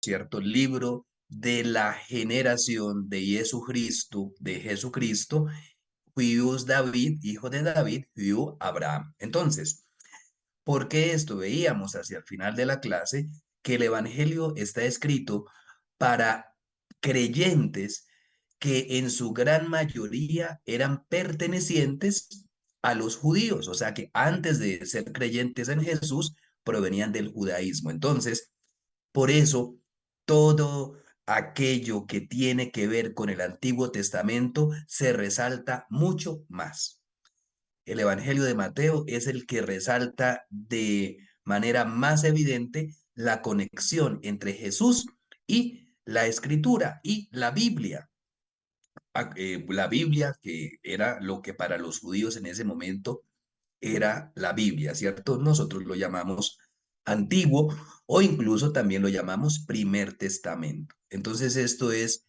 ¿cierto? Libro de la generación de Jesucristo, Huius David, hijo de David, Huiu Abraham. Entonces, ¿por qué esto? Veíamos hacia el final de la clase que el Evangelio está escrito para creyentes que en su gran mayoría eran pertenecientes a los judíos, o sea que antes de ser creyentes en Jesús provenían del judaísmo. Entonces, por eso, todo aquello que tiene que ver con el Antiguo Testamento se resalta mucho más. El Evangelio de Mateo es el que resalta de manera más evidente la conexión entre Jesús y la Escritura y la Biblia. La Biblia, que era lo que para los judíos en ese momento era la Biblia, ¿cierto? Nosotros lo llamamos Antiguo o incluso también lo llamamos Primer Testamento. Entonces esto es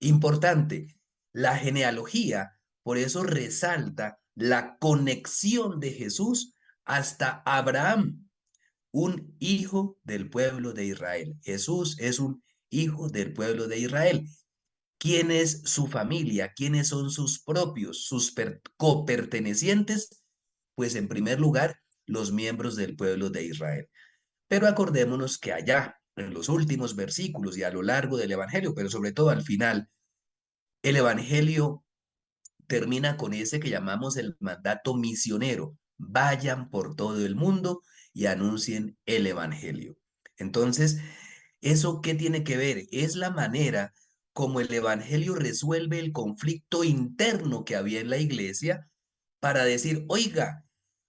importante. La genealogía, por eso resalta la conexión de Jesús hasta Abraham, un hijo del pueblo de Israel. Jesús es un hijo del pueblo de Israel. ¿Quién es su familia? ¿Quiénes son sus propios, sus copertenecientes? Pues en primer lugar, los miembros del pueblo de Israel. Pero acordémonos que allá, en los últimos versículos y a lo largo del Evangelio, pero sobre todo al final, el Evangelio termina con ese que llamamos el mandato misionero. Vayan por todo el mundo y anuncien el Evangelio. Entonces, ¿eso qué tiene que ver? Es la manera como el Evangelio resuelve el conflicto interno que había en la iglesia para decir, oiga,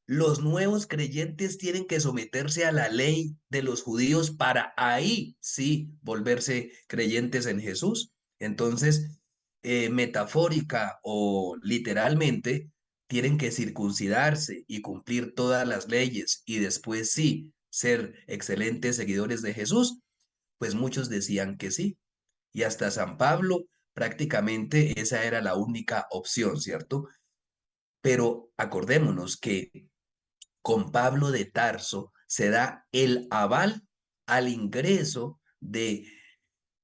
los nuevos creyentes tienen que someterse a la ley de los judíos para ahí sí volverse creyentes en Jesús. Entonces, metafórica o literalmente, tienen que circuncidarse y cumplir todas las leyes y después sí ser excelentes seguidores de Jesús. Pues muchos decían que sí. Y hasta San Pablo prácticamente esa era la única opción, ¿cierto? Pero acordémonos que con Pablo de Tarso se da el aval al ingreso de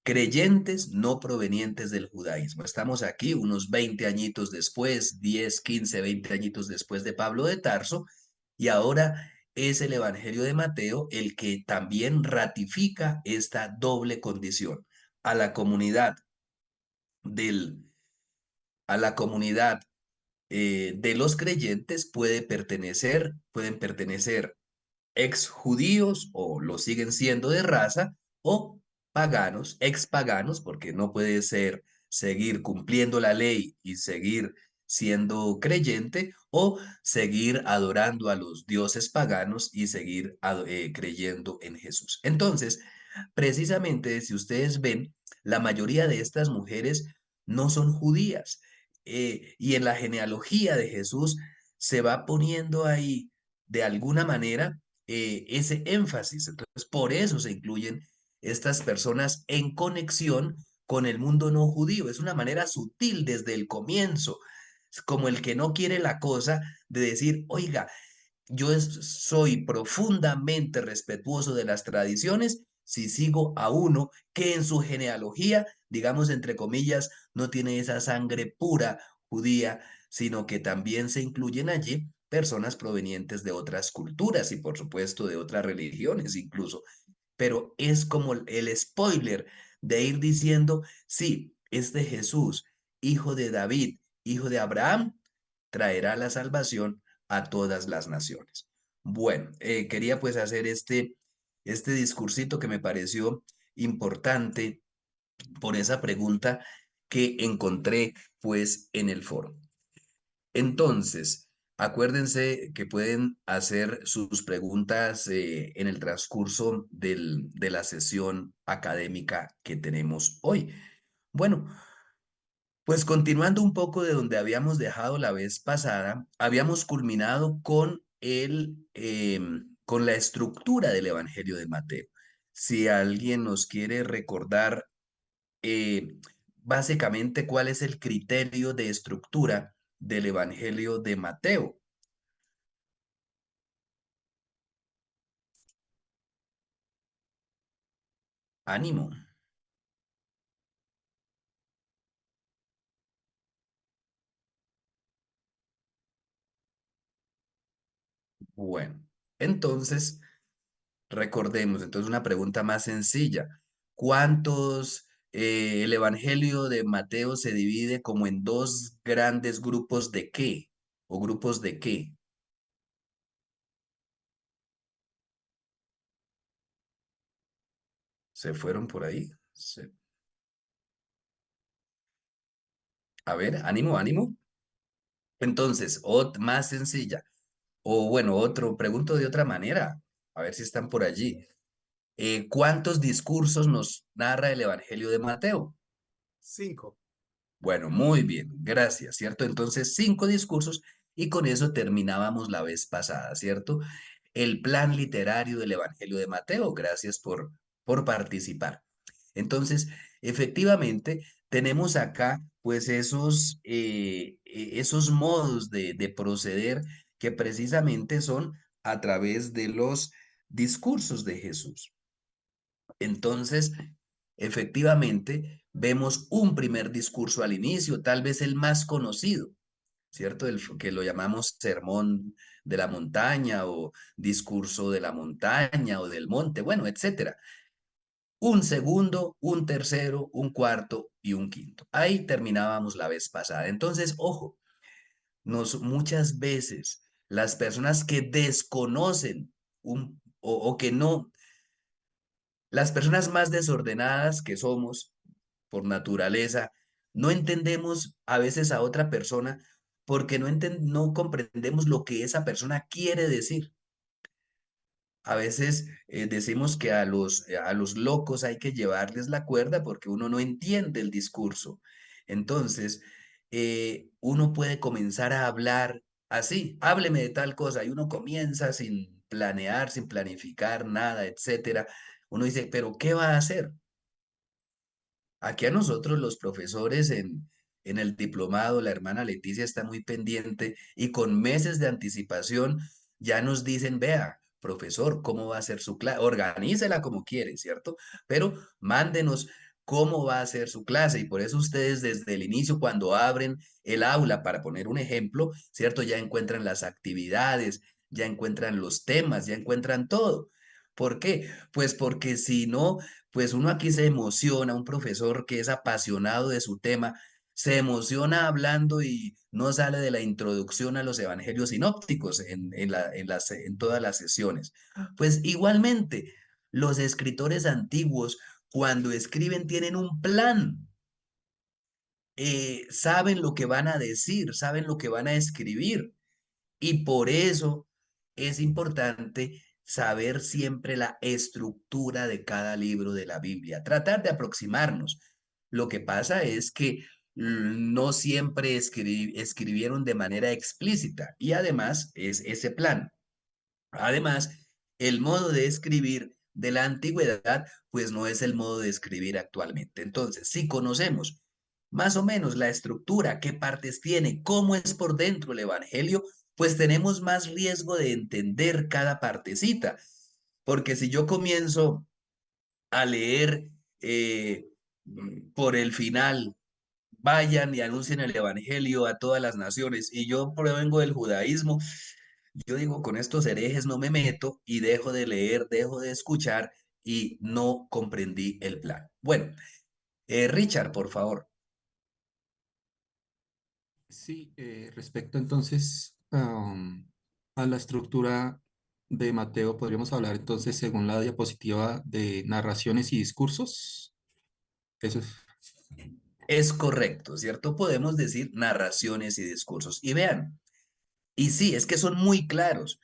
creyentes no provenientes del judaísmo. Estamos aquí unos 20 añitos después, 10, 15, 20 añitos después de Pablo de Tarso, y ahora es el Evangelio de Mateo el que también ratifica esta doble condición. A la comunidad del, a la comunidad de los creyentes pueden pertenecer ex judíos o lo siguen siendo de raza o paganos, ex paganos, porque no puede ser seguir cumpliendo la ley y seguir siendo creyente o seguir adorando a los dioses paganos y seguir creyendo en Jesús. Entonces, precisamente si ustedes ven, la mayoría de estas mujeres no son judías y en la genealogía de Jesús se va poniendo ahí de alguna manera ese énfasis. Entonces, por eso se incluyen estas personas en conexión con el mundo no judío. Es una manera sutil desde el comienzo, es como el que no quiere la cosa de decir, oiga, soy profundamente respetuoso de las tradiciones si sigo a uno que en su genealogía, digamos entre comillas, no tiene esa sangre pura judía, sino que también se incluyen allí personas provenientes de otras culturas y por supuesto de otras religiones incluso. Pero es como el spoiler de ir diciendo, sí, este Jesús, hijo de David, hijo de Abraham, traerá la salvación a todas las naciones. Bueno, quería pues hacer este discursito que me pareció importante por esa pregunta que encontré pues en el foro. Entonces, acuérdense que pueden hacer sus preguntas en el transcurso de la sesión académica que tenemos hoy. Bueno, pues continuando un poco de donde habíamos dejado la vez pasada, habíamos culminado con con la estructura del Evangelio de Mateo. Si alguien nos quiere recordar básicamente cuál es el criterio de estructura del Evangelio de Mateo. Ánimo. Bueno, entonces, recordemos, entonces una pregunta más sencilla. El Evangelio de Mateo se divide como en dos grandes grupos de qué? ¿O grupos de qué? ¿Se fueron por ahí? A ver, ánimo, ánimo. Entonces, más sencilla. O bueno, pregunto de otra manera, a ver si están por allí. ¿Cuántos discursos nos narra el Evangelio de Mateo? 5. Bueno, muy bien, gracias, ¿cierto? Entonces, 5 discursos y con eso terminábamos la vez pasada, ¿cierto? El plan literario del Evangelio de Mateo, gracias por participar. Entonces, efectivamente, tenemos acá pues esos modos de proceder que precisamente son a través de los discursos de Jesús. Entonces, efectivamente, vemos un primer discurso al inicio, tal vez el más conocido, ¿cierto? Que lo llamamos sermón de la montaña o discurso de la montaña o del monte, bueno, etcétera. Un segundo, un tercero, un cuarto y un quinto. Ahí terminábamos la vez pasada. Entonces, ojo, muchas veces las personas que desconocen o que no, las personas más desordenadas que somos por naturaleza, no entendemos a veces a otra persona porque no comprendemos lo que esa persona quiere decir. A veces decimos que a los locos hay que llevarles la cuerda porque uno no entiende el discurso. Entonces, uno puede comenzar a hablar así, hábleme de tal cosa, y uno comienza sin planear, sin planificar nada, etcétera. Uno dice, pero ¿qué va a hacer? Aquí a nosotros los profesores en el diplomado, la hermana Leticia está muy pendiente y con meses de anticipación ya nos dicen, vea, profesor, ¿cómo va a ser su clase? Organícela como quiere, ¿cierto? Pero mándenos cómo va a ser su clase y por eso ustedes desde el inicio, cuando abren el aula, para poner un ejemplo, ¿cierto? Ya encuentran las actividades, ya encuentran los temas, ya encuentran todo. ¿Por qué? Pues porque si no, pues uno aquí se emociona, un profesor que es apasionado de su tema, se emociona hablando y no sale de la introducción a los evangelios sinópticos en todas las sesiones. Pues igualmente, los escritores antiguos, cuando escriben, tienen un plan, saben lo que van a decir, saben lo que van a escribir. Y por eso es importante saber siempre la estructura de cada libro de la Biblia, tratar de aproximarnos. Lo que pasa es que no siempre escribieron de manera explícita y además es ese plan. Además, el modo de escribir de la antigüedad, pues no es el modo de escribir actualmente. Entonces, si conocemos más o menos la estructura, qué partes tiene, cómo es por dentro el Evangelio, pues tenemos más riesgo de entender cada partecita. Porque si yo comienzo a leer por el final, vayan y anuncien el Evangelio a todas las naciones, y yo provengo del judaísmo, yo digo, con estos herejes no me meto y dejo de leer, dejo de escuchar y no comprendí el plan. Bueno, Richard, por favor. Sí, respecto entonces a la estructura de Mateo, podríamos hablar entonces según la diapositiva de narraciones y discursos. Eso es. Es correcto, ¿cierto? Podemos decir narraciones y discursos. Y vean, y sí, es que son muy claros.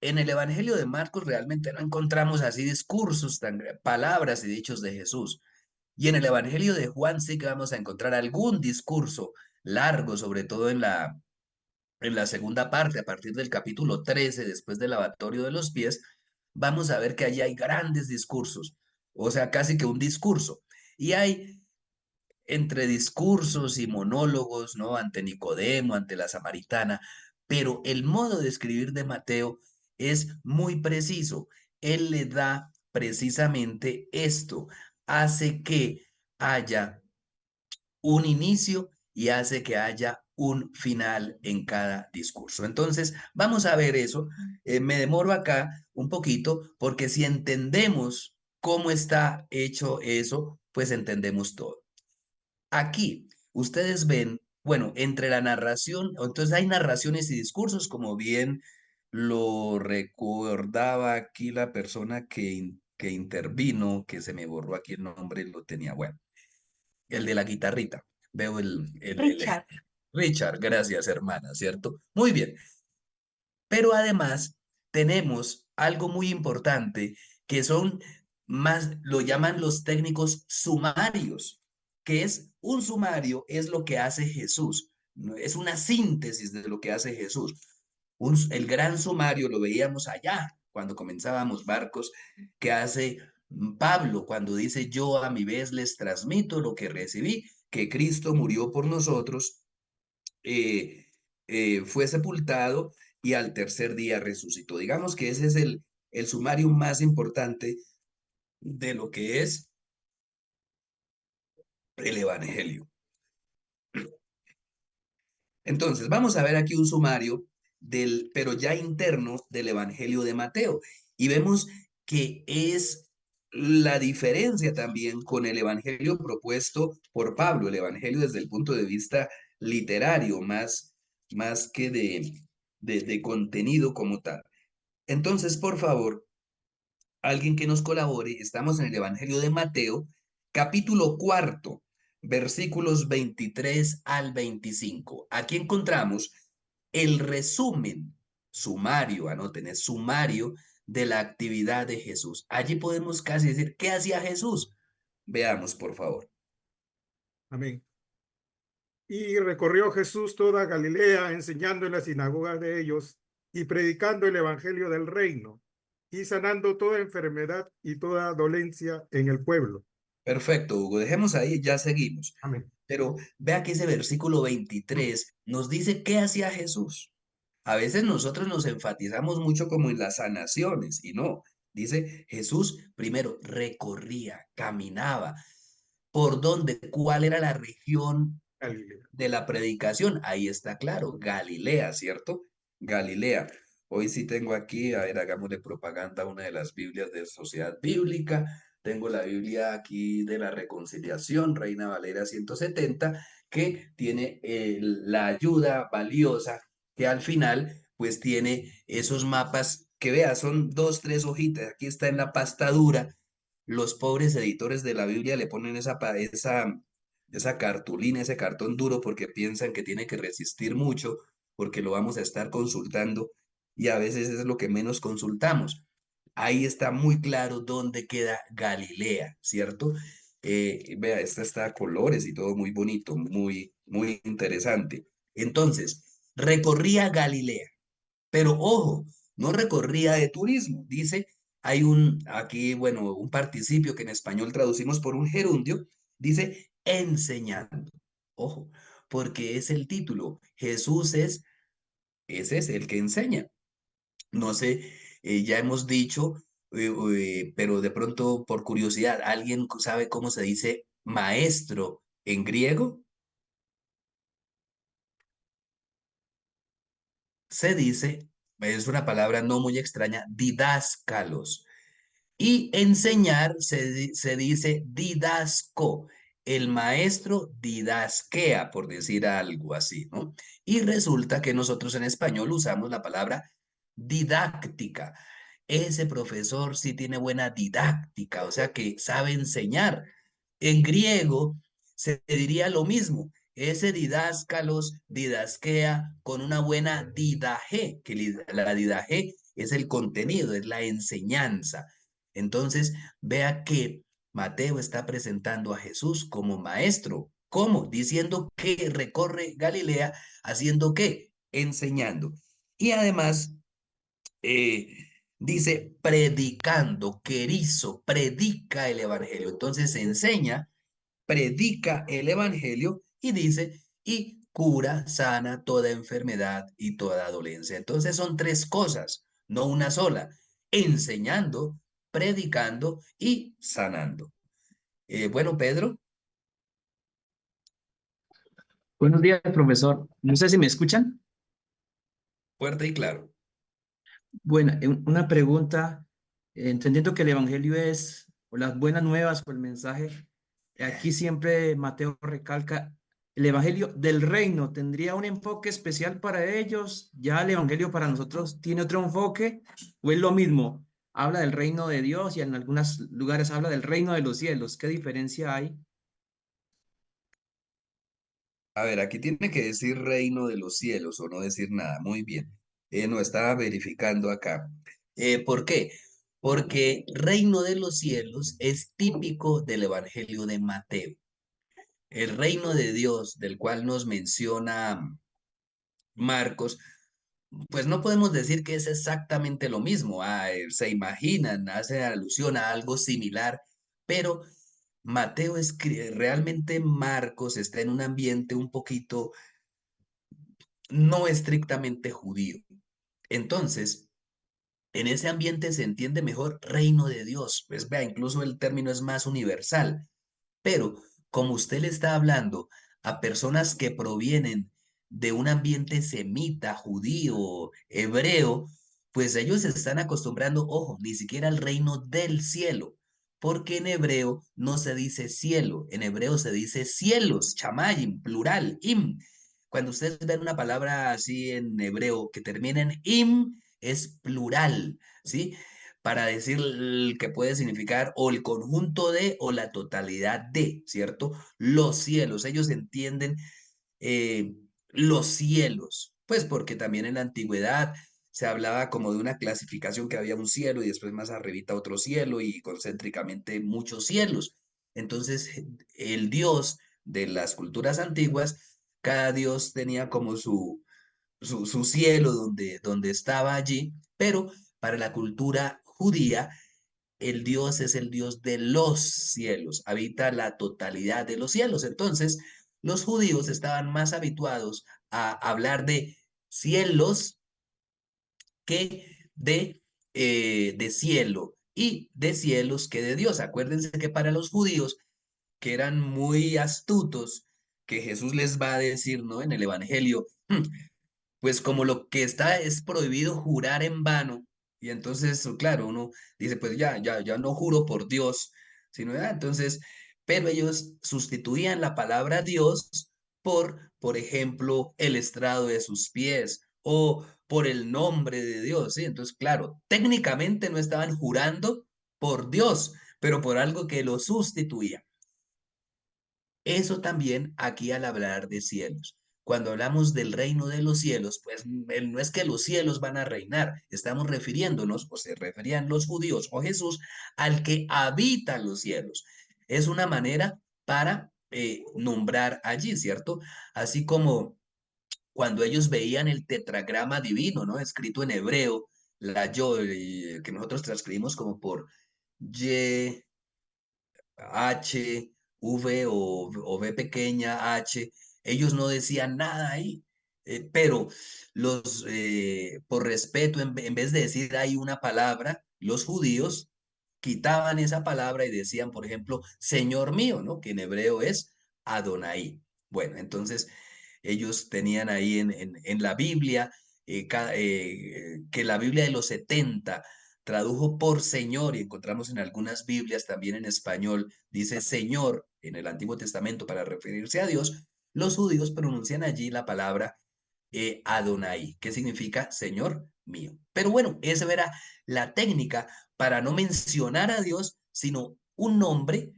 En el Evangelio de Marcos realmente no encontramos así discursos, palabras y dichos de Jesús. Y en el Evangelio de Juan sí que vamos a encontrar algún discurso largo, sobre todo en la segunda parte, a partir del capítulo 13, después del lavatorio de los pies, vamos a ver que allí hay grandes discursos, o sea, casi que un discurso. Y hay entre discursos y monólogos, ¿no? Ante Nicodemo, ante la samaritana, pero el modo de escribir de Mateo es muy preciso. Él le da precisamente esto. hace que haya un inicio y hace que haya un final en cada discurso. Entonces, vamos a ver eso. Me demoro acá un poquito porque si entendemos cómo está hecho eso, pues entendemos todo. Aquí, ustedes ven, bueno, entre la narración, entonces hay narraciones y discursos, como bien lo recordaba aquí la persona que intervino, que se me borró aquí el nombre, lo tenía, bueno, el de la guitarrita. Veo Richard. Richard, gracias, hermana, ¿cierto? Muy bien. Pero además tenemos algo muy importante que son más, lo llaman los técnicos sumarios, que es un sumario, es lo que hace Jesús, ¿no? Es una síntesis de lo que hace Jesús. El gran sumario lo veíamos allá cuando comenzábamos Barcos, que hace Pablo cuando dice yo a mi vez les transmito lo que recibí, que Cristo murió por nosotros, eh, fue sepultado y al tercer día resucitó. Digamos que ese es el sumario más importante de lo que es el Evangelio. Entonces, vamos a ver aquí un sumario pero ya interno del Evangelio de Mateo. Y vemos que es la diferencia también con el Evangelio propuesto por Pablo, el Evangelio desde el punto de vista literario, más que de contenido como tal. Entonces, por favor, alguien que nos colabore, estamos en el Evangelio de Mateo, capítulo cuarto, versículos 23 al 25. Aquí encontramos el resumen, sumario, anoten, es sumario de la actividad de Jesús. Allí podemos casi decir, ¿qué hacía Jesús? Veamos, por favor. Amén. Y recorrió Jesús toda Galilea, enseñando en las sinagogas de ellos y predicando el evangelio del reino y sanando toda enfermedad y toda dolencia en el pueblo. Perfecto, Hugo, dejemos ahí, ya seguimos. Amén. Pero vea que ese versículo 23 nos dice qué hacía Jesús. A veces nosotros nos enfatizamos mucho como en las sanaciones y no. Dice Jesús primero recorría, caminaba. ¿Por dónde? ¿Cuál era la región Galilea. de la predicación? Ahí está claro, Galilea, ¿cierto? Galilea. Hoy sí tengo aquí, a ver, hagámosle propaganda a una de las Biblias de Sociedad Bíblica. Tengo la Biblia aquí de la Reconciliación, Reina Valera 170, que tiene la ayuda valiosa, que al final, pues tiene esos mapas que vea, son dos, tres hojitas. Aquí está en la pasta dura. Los pobres editores de la Biblia le ponen esa cartulina, ese cartón duro porque piensan que tiene que resistir mucho, porque lo vamos a estar consultando y a veces es lo que menos consultamos. Ahí está muy claro dónde queda Galilea, ¿cierto? Vea, esta está a colores y todo muy bonito, muy interesante. Entonces, recorría Galilea. Pero ojo, no recorría de turismo. Dice, hay aquí, bueno, un participio que en español traducimos por un gerundio, dice enseñando. Ojo, porque es el título. Jesús ese es el que enseña. No sé, ya hemos dicho, pero de pronto por curiosidad, ¿alguien sabe cómo se dice maestro en griego? Se dice, es una palabra no muy extraña, didáscalos. Y enseñar se dice didasco. El maestro didasquea, por decir algo así, ¿no? Y resulta que nosotros en español usamos la palabra didáctica. Ese profesor sí tiene buena didáctica, o sea que sabe enseñar. En griego se diría lo mismo. Ese didáscalos didasquea con una buena didaje, que la didaje es el contenido, es la enseñanza. Entonces, vea que Mateo está presentando a Jesús como maestro. ¿Cómo? Diciendo que recorre Galilea, haciendo qué? Enseñando. Y además, eh, dice predicando, querizo, predica el evangelio. Entonces, enseña, predica el evangelio y dice, y cura, sana toda enfermedad y toda dolencia. Entonces, son tres cosas, no una sola, enseñando, predicando y sanando. Bueno, Pedro, Buenos días, profesor. No sé si me escuchan. fuerte y claro. Bueno, una pregunta. Entendiendo que el Evangelio es o las buenas nuevas o el mensaje, aquí siempre Mateo recalca, el Evangelio del reino tendría un enfoque especial para ellos. Ya el Evangelio para nosotros tiene otro enfoque o es lo mismo. Habla del reino de Dios y en algunos lugares habla del reino de los cielos. ¿Qué diferencia hay? A ver, aquí tiene que decir reino de los cielos o no decir nada. Muy bien. No estaba verificando acá. ¿Por qué? Porque reino de los cielos es típico del Evangelio de Mateo. El reino de Dios, del cual nos menciona Marcos, pues no podemos decir que es exactamente lo mismo. Se imaginan, hace alusión a algo similar, pero Mateo realmente Marcos está en un ambiente un poquito no estrictamente judío. Entonces, en ese ambiente se entiende mejor reino de Dios. Pues vea, incluso el término es más universal. Pero como usted le está hablando a personas que provienen de un ambiente semita, judío, hebreo, pues ellos se están acostumbrando, ojo, ni siquiera al reino del cielo, porque en hebreo no se dice cielo, en hebreo se dice cielos, chamayim, plural, im. Cuando ustedes ven una palabra así en hebreo que termina en im, es plural, ¿sí? Para decir que puede significar o el conjunto de o la totalidad de, ¿cierto? Los cielos, ellos entienden eh, los cielos, pues porque también en la antigüedad se hablaba como de una clasificación que había un cielo y después más arribita otro cielo y concéntricamente muchos cielos. Entonces, el Dios de las culturas antiguas, cada Dios tenía como su cielo donde estaba allí, pero para la cultura judía, el Dios es el Dios de los cielos, habita la totalidad de los cielos. Entonces, los judíos estaban más habituados a hablar de cielos que de cielo y de cielos que de Dios. Acuérdense que para los judíos, que eran muy astutos, que Jesús les va a decir, ¿no? En el Evangelio, pues como lo que está es prohibido jurar en vano, y entonces, claro, uno dice, pues ya no juro por Dios, sino ya, entonces, pero ellos sustituían la palabra Dios por ejemplo, el estrado de sus pies o por el nombre de Dios, ¿sí? Entonces, claro, técnicamente no estaban jurando por Dios, pero por algo que lo sustituía. Eso también aquí al hablar de cielos. Cuando hablamos del reino de los cielos, pues no es que los cielos van a reinar, estamos refiriéndonos, o se referían los judíos o Jesús, al que habita los cielos. Es una manera para nombrar allí, ¿cierto? Así como cuando ellos veían el tetragrama divino, ¿no? Escrito en hebreo, la yo, que nosotros transcribimos como por Y, H, V o V pequeña, H, ellos no decían nada ahí, pero por respeto, en vez de decir ahí una palabra, los judíos quitaban esa palabra y decían, por ejemplo, Señor mío, ¿no? Que en hebreo es Adonai. Bueno, entonces ellos tenían ahí en la Biblia, que la Biblia de los 70 tradujo por Señor y encontramos en algunas Biblias también en español, dice Señor en el Antiguo Testamento para referirse a Dios, los judíos pronuncian allí la palabra Adonai, que significa Señor mío. Pero bueno, esa era la técnica para no mencionar a Dios, sino un nombre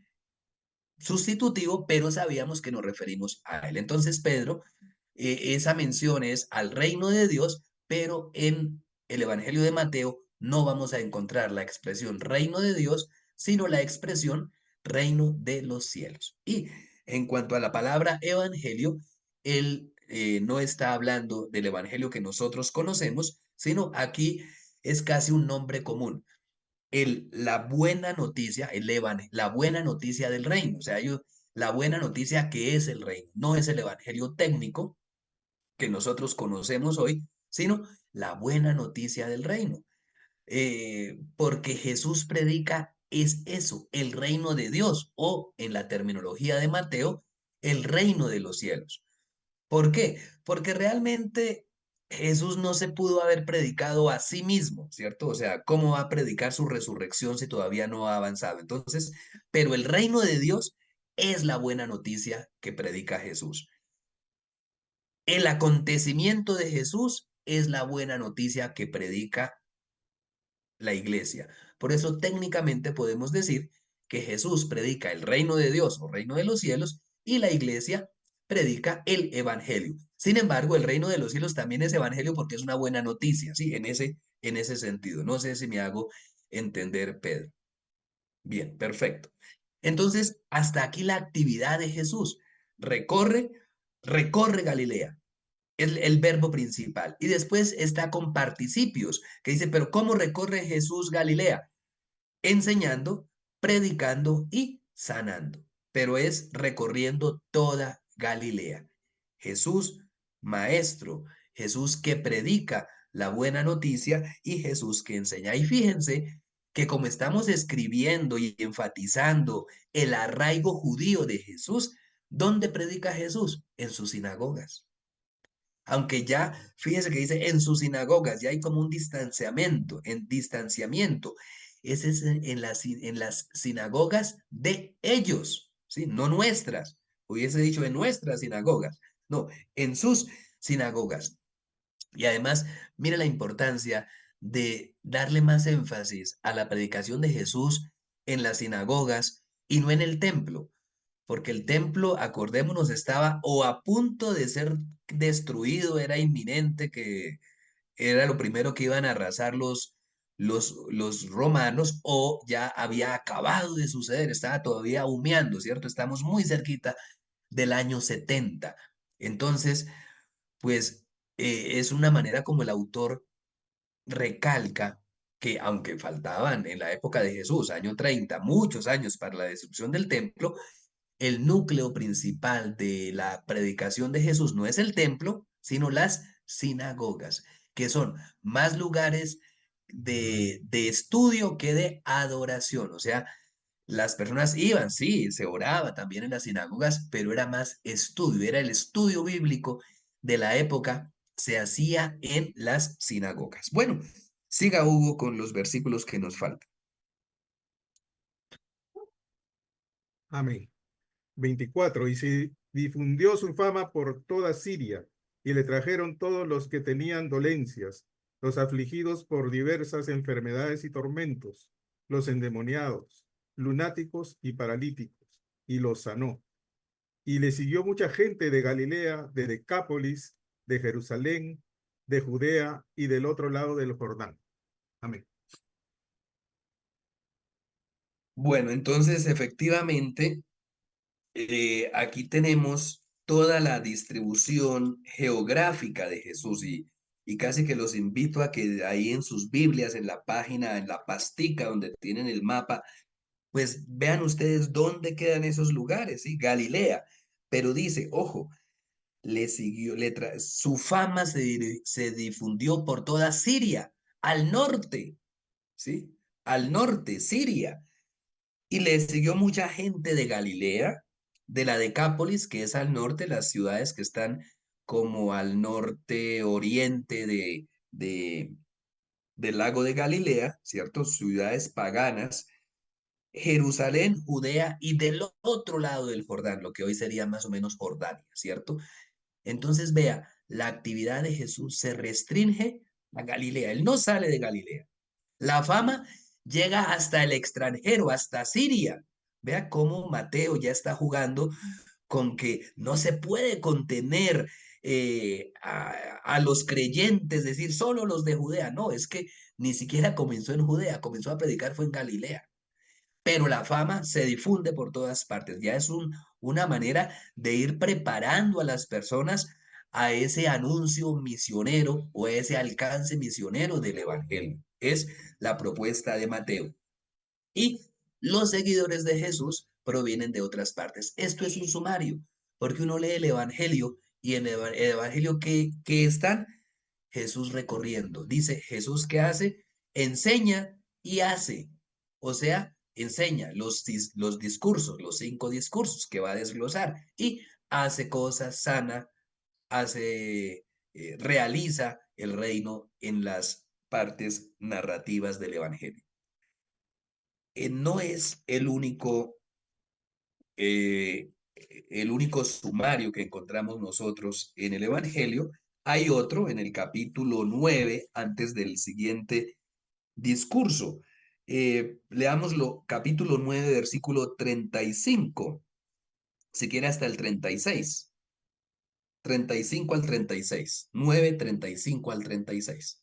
sustitutivo, pero sabíamos que nos referimos a él. Entonces, Pedro, esa mención es al reino de Dios, pero en el Evangelio de Mateo no vamos a encontrar la expresión reino de Dios, sino la expresión reino de los cielos. Y en cuanto a la palabra evangelio, él no está hablando del evangelio que nosotros conocemos, sino aquí es casi un nombre común. La buena noticia, la buena noticia del reino, o sea, la buena noticia que es el reino, no es el evangelio técnico, que nosotros conocemos hoy, sino la buena noticia del reino. Porque Jesús predica es eso, el reino de Dios, o en la terminología de Mateo, el reino de los cielos. ¿Por qué? Porque realmente Jesús no se pudo haber predicado a sí mismo, ¿cierto? O sea, ¿cómo va a predicar su resurrección si todavía no ha avanzado? Entonces, pero el reino de Dios es la buena noticia que predica Jesús. El acontecimiento de Jesús es la buena noticia que predica la iglesia. Por eso técnicamente podemos decir que Jesús predica el reino de Dios o reino de los cielos y la iglesia predica el evangelio. Sin embargo, el reino de los cielos también es evangelio porque es una buena noticia, ¿sí? En ese sentido. No sé si me hago entender, Pedro. Bien, perfecto. Entonces, hasta aquí la actividad de Jesús. Recorre, recorre Galilea. Es el verbo principal. Y después está con participios, que dice, pero ¿cómo recorre Jesús Galilea? Enseñando, predicando y sanando. Pero es recorriendo toda Galilea. Jesús, maestro, Jesús que predica la buena noticia y Jesús que enseña. Y fíjense que como estamos escribiendo y enfatizando el arraigo judío de Jesús, ¿dónde predica Jesús? En sus sinagogas. Aunque ya, fíjese que dice en sus sinagogas, ya hay como un distanciamiento, en distanciamiento. Ese es en las sinagogas de ellos, ¿sí? No nuestras. Hubiese dicho en nuestras sinagogas. No, en sus sinagogas. Y además, mire la importancia de darle más énfasis a la predicación de Jesús en las sinagogas y no en el templo porque el templo, acordémonos, estaba o a punto de ser destruido, era inminente que era lo primero que iban a arrasar los romanos, o ya había acabado de suceder, estaba todavía humeando, ¿cierto? Estamos muy cerquita del año 70. Entonces, pues es una manera como el autor recalca que aunque faltaban en la época de Jesús, año 30 muchos años para la destrucción del templo, el núcleo principal de la predicación de Jesús no es el templo, sino las sinagogas, que son más lugares de estudio que de adoración. O sea, las personas iban, sí, se oraba también en las sinagogas, pero era más estudio, era el estudio bíblico de la época, se hacía en las sinagogas. Bueno, siga Hugo con los versículos que nos faltan. Amén. 24. Y se difundió su fama por toda Siria, y le trajeron todos los que tenían dolencias, los afligidos por diversas enfermedades y tormentos, los endemoniados, lunáticos y paralíticos, y los sanó. Y le siguió mucha gente de Galilea, de Decápolis, de Jerusalén, de Judea y del otro lado del Jordán. Amén. Bueno, entonces efectivamente aquí tenemos toda la distribución geográfica de Jesús y casi que los invito a que ahí en sus Biblias, en la página, en la pastica donde tienen el mapa, pues vean ustedes dónde quedan esos lugares, ¿sí? Galilea, pero dice, ojo, le siguió, su fama se difundió por toda Siria, al norte, ¿sí? Al norte, Siria. Y le siguió mucha gente de Galilea, de la Decápolis, que es al norte, las ciudades que están como al norte oriente del lago de Galilea, ¿cierto? Ciudades paganas, Jerusalén, Judea y del otro lado del Jordán, lo que hoy sería más o menos Jordania, ¿cierto? Entonces vea, la actividad de Jesús se restringe a Galilea, él no sale de Galilea. La fama llega hasta el extranjero, hasta Siria. Vea cómo Mateo ya está jugando con que no se puede contener a los creyentes, es decir, solo los de Judea. No, es que ni siquiera comenzó en Judea, comenzó a predicar fue en Galilea. Pero la fama se difunde por todas partes. Ya es una manera de ir preparando a las personas a ese anuncio misionero o ese alcance misionero del Evangelio. Es la propuesta de Mateo. Y los seguidores de Jesús provienen de otras partes. Esto es un sumario, porque uno lee el Evangelio y en el Evangelio que están Jesús recorriendo. Dice Jesús que hace, enseña y hace. O sea, enseña los discursos, los 5 discursos que va a desglosar y hace cosas, sana, realiza el reino en las partes narrativas del Evangelio. No es el único sumario que encontramos nosotros en el Evangelio. Hay otro en el capítulo 9, antes del siguiente discurso. Leámoslo, capítulo 9, versículo 35, siquiera hasta el 36. 35 al 36. 9, 35 al 36.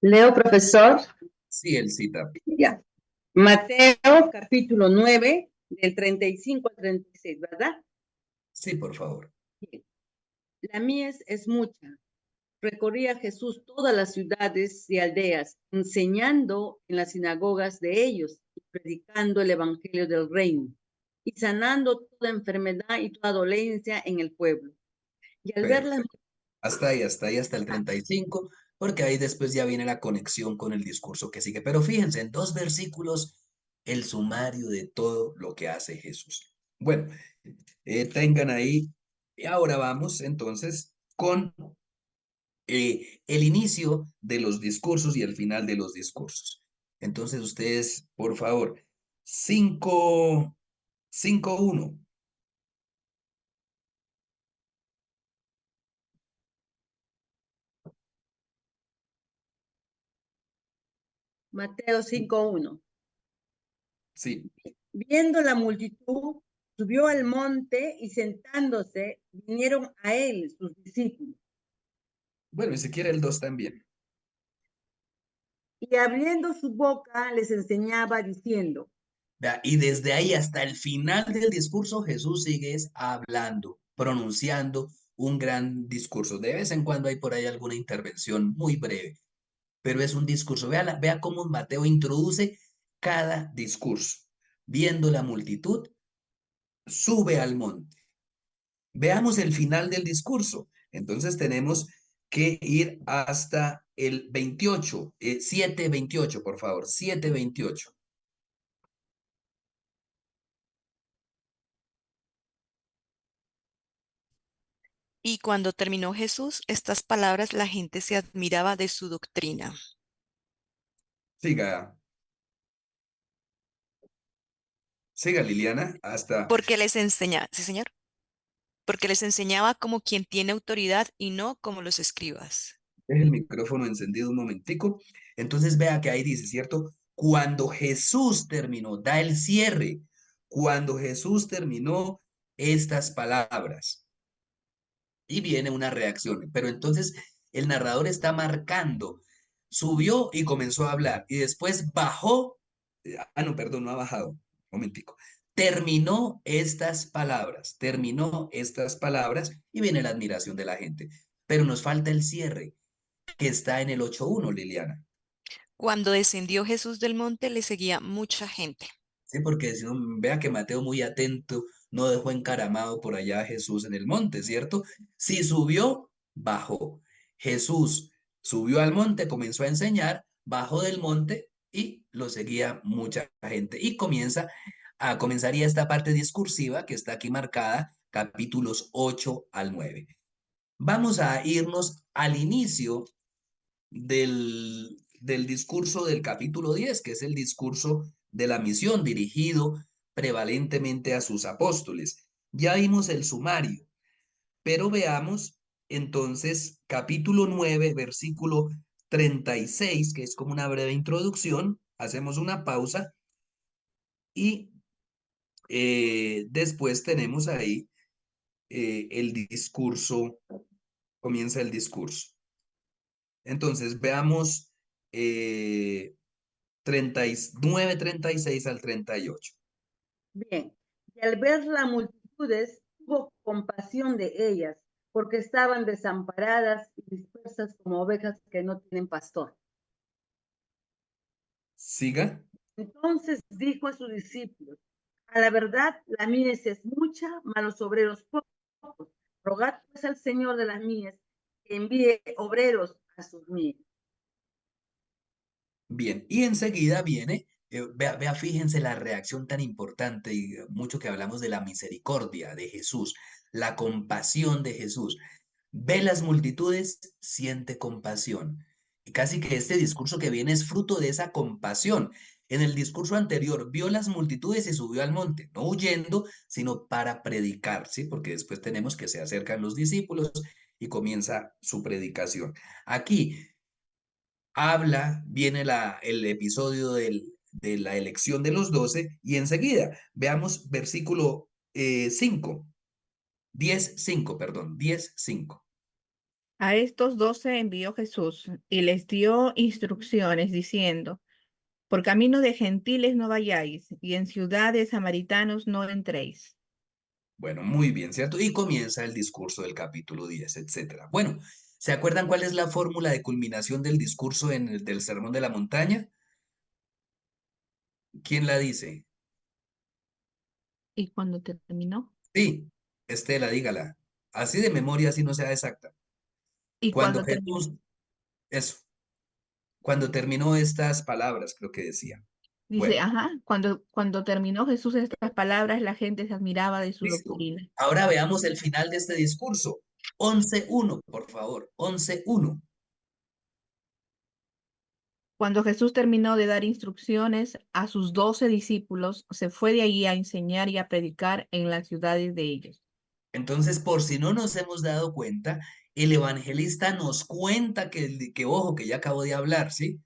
Leo, profesor. Sí, él cita. Ya. Mateo, capítulo 9, del 35 al 36, ¿verdad? Sí, por favor. Bien. La mies es mucha. Recorría Jesús todas las ciudades y aldeas, enseñando en las sinagogas de ellos y predicando el evangelio del reino y sanando toda enfermedad y toda dolencia en el pueblo. Y al ver las Perfecto. Hasta ahí, hasta el 35, porque ahí después ya viene la conexión con el discurso que sigue. Pero fíjense, en 2 versículos, el sumario de todo lo que hace Jesús. Bueno, tengan ahí. Y ahora vamos entonces con el inicio de los discursos y el final de los discursos. Entonces ustedes, por favor, 5:1. Mateo 5:1. Sí, Viendo la multitud, subió al monte y sentándose, vinieron a él sus discípulos. bueno, y si quiere el 2 también. Y abriendo su boca les enseñaba diciendo. Vea, y desde ahí hasta el final del discurso, Jesús sigue hablando, pronunciando un gran discurso. De vez en cuando hay por ahí alguna intervención muy breve, pero es un discurso. Vea cómo Mateo introduce cada discurso. Viendo la multitud, sube al monte. Veamos el final del discurso. Entonces tenemos que ir hasta el 28, 7:28, por favor, 7:28. Y cuando terminó Jesús estas palabras, la gente se admiraba de su doctrina, Siga, siga Liliana, hasta, porque les enseñaba, sí, señor, porque les enseñaba como quien tiene autoridad y no como los escribas. deje el micrófono encendido un momentico. Entonces vea que ahí dice, ¿cierto? Cuando Jesús terminó, da el cierre. Cuando Jesús terminó estas palabras. Y viene una reacción. Pero entonces el narrador está marcando. Subió y comenzó a hablar. Y después bajó. No, perdón, no ha bajado. Momentico. Terminó estas palabras y viene la admiración de la gente. Pero nos falta el cierre, que está en el 8:1, Liliana. Cuando descendió Jesús del monte, le seguía mucha gente. Sí, porque si no, vea que Mateo muy atento, no dejó encaramado por allá a Jesús en el monte, ¿cierto? Si subió, bajó. Jesús subió al monte, comenzó a enseñar, bajó del monte y lo seguía mucha gente. Y comenzaría esta parte discursiva que está aquí marcada, capítulos 8 al 9. Vamos a irnos al inicio del discurso del capítulo 10, que es el discurso de la misión dirigido prevalentemente a sus apóstoles. Ya vimos el sumario, pero veamos entonces capítulo 9, versículo 36, que es como una breve introducción. Hacemos una pausa y después tenemos ahí el discurso, comienza el discurso. Entonces veamos 36 al 38. Bien, y al ver las multitudes, tuvo compasión de ellas, porque estaban desamparadas y dispersas como ovejas que no tienen pastor. Siga. Entonces dijo a sus discípulos, a la verdad la mies es mucha, mas los obreros pocos. Rogad pues al Señor de las mies que envíe obreros a sus mies. Bien, y enseguida viene, vea, fíjense la reacción tan importante y mucho que hablamos de la misericordia de Jesús, la compasión de Jesús. Ve las multitudes, siente compasión. Y casi que este discurso que viene es fruto de esa compasión. En el discurso anterior vio las multitudes y subió al monte, no huyendo, sino para predicar, ¿sí? Porque después tenemos que se acercan los discípulos y comienza su predicación. Aquí habla, viene el episodio de la elección de los 12 y enseguida veamos versículo 5, 10:5, perdón, 10:5. A estos 12 envió Jesús y les dio instrucciones diciendo, por camino de gentiles no vayáis y en ciudades samaritanos no entréis. Bueno, muy bien, ¿cierto? Y comienza el discurso del capítulo 10, etcétera. Bueno, ¿se acuerdan cuál es la fórmula de culminación del discurso del Sermón de la Montaña? ¿Quién la dice? Y cuando terminó, Sí, Estela, dígala. Así de memoria, así no sea exacta. y Cuando cuando terminó, Jesús, eso, cuando terminó estas palabras, creo que decía. dice, Bueno, ajá, cuando terminó Jesús estas palabras, la gente se admiraba de su listo. doctrina. Ahora veamos el final de este discurso. 11:1, por favor. 11:1. Cuando Jesús terminó de dar instrucciones a sus 12 discípulos, se fue de allí a enseñar y a predicar en las ciudades de ellos. Entonces, por si no nos hemos dado cuenta, el evangelista nos cuenta ojo, que ya acabo de hablar, ¿sí?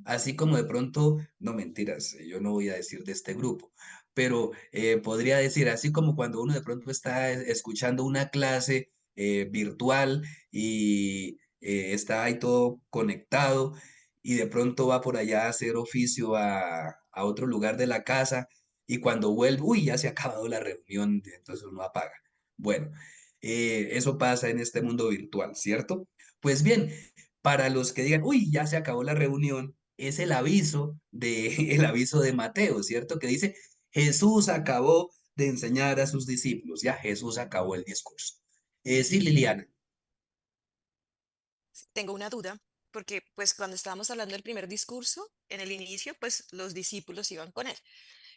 Así como de pronto, no mentiras, yo no voy a decir de este grupo, pero podría decir, así como cuando uno de pronto está escuchando una clase virtual y está ahí todo conectado y de pronto va por allá a hacer oficio a otro lugar de la casa y cuando vuelve, uy, ya se ha acabado la reunión, entonces uno apaga. Bueno, eso pasa en este mundo virtual, ¿cierto? Pues bien, para los que digan, uy, ya se acabó la reunión, es el aviso de Mateo, ¿cierto? Que dice, Jesús acabó de enseñar a sus discípulos, ya Jesús acabó el discurso. Sí, Liliana. Tengo una duda, porque pues cuando estábamos hablando del primer discurso, en el inicio, pues los discípulos iban con él.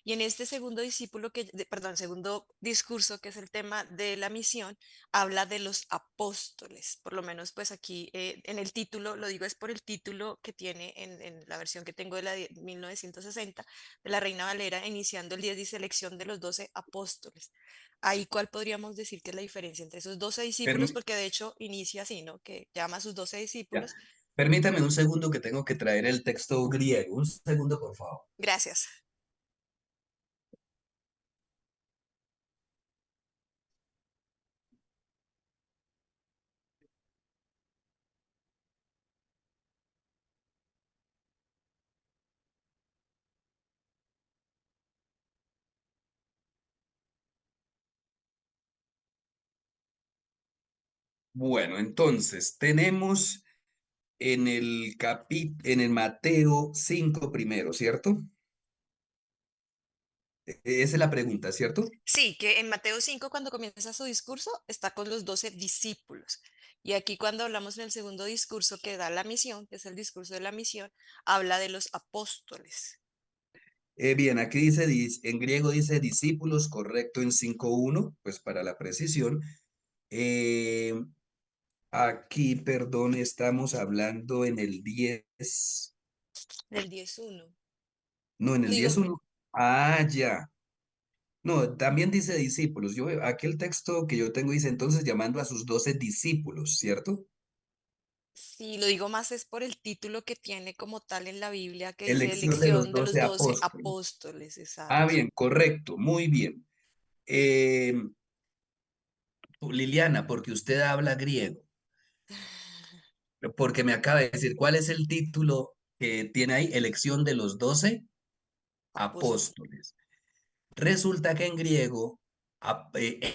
Y en este segundo discípulo perdón, segundo discurso, que es el tema de la misión, habla de los apóstoles. Por lo menos, pues aquí en el título, lo digo es por el título que tiene en la versión que tengo de 1960, de la Reina Valera, iniciando el 10 dice elección de los 12 apóstoles. Ahí, ¿cuál podríamos decir que es la diferencia entre esos 12 discípulos? Permi- Porque de hecho inicia así, ¿no? Que llama a sus 12 ya. discípulos. Permítame un segundo que tengo que traer el texto griego. Un segundo, por favor. Gracias. Bueno, entonces tenemos en el Mateo 5 primero, ¿cierto? Esa es la pregunta, ¿cierto? Sí, que en Mateo 5 cuando comienza su discurso, está con los 12 discípulos. Y aquí cuando hablamos en el segundo discurso que da la misión, que es el discurso de la misión, habla de los apóstoles. Bien, aquí dice, en griego dice discípulos, correcto en 5:1, pues para la precisión. Eh, Aquí, perdón, estamos hablando en el 10, Del 10:1. no, en Lo el digo, 10:1. Ah, ya. No, también dice discípulos. Aquí el texto que yo tengo dice entonces llamando a sus 12 discípulos, ¿cierto? sí, lo digo más es por el título que tiene como tal en la Biblia, que dice Elección de los elección de 12 los 12 apóstoles. apóstoles, Ah, exacto. bien, correcto, muy bien. Eh, Liliana, porque usted habla griego, porque me acaba de decir, ¿cuál es el título que tiene ahí? Elección de los 12 Apóstoles. apóstoles. Resulta que en griego,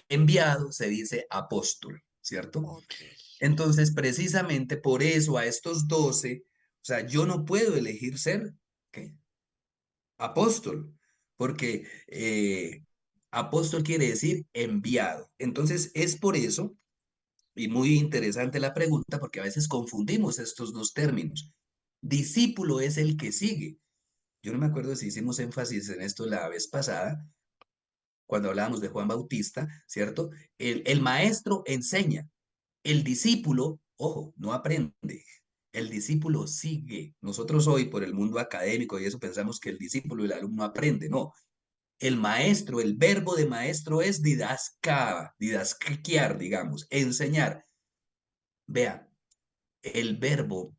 enviado se dice apóstol, ¿cierto? Ok. Entonces, precisamente por eso a estos 12, o sea, yo no puedo elegir ser, ¿qué? Apóstol, porque apóstol quiere decir enviado. Entonces, es por eso, y muy interesante la pregunta, porque a veces confundimos estos dos términos. Discípulo es el que sigue. Yo no me acuerdo si hicimos énfasis en esto la vez pasada, cuando hablábamos de Juan Bautista, ¿cierto? El maestro enseña, el discípulo, ojo, no aprende. El discípulo sigue. Nosotros hoy, por el mundo académico y eso, pensamos que el discípulo y el alumno aprende. No, el maestro, el verbo de maestro es didascaquear, digamos, enseñar. Vea, el verbo,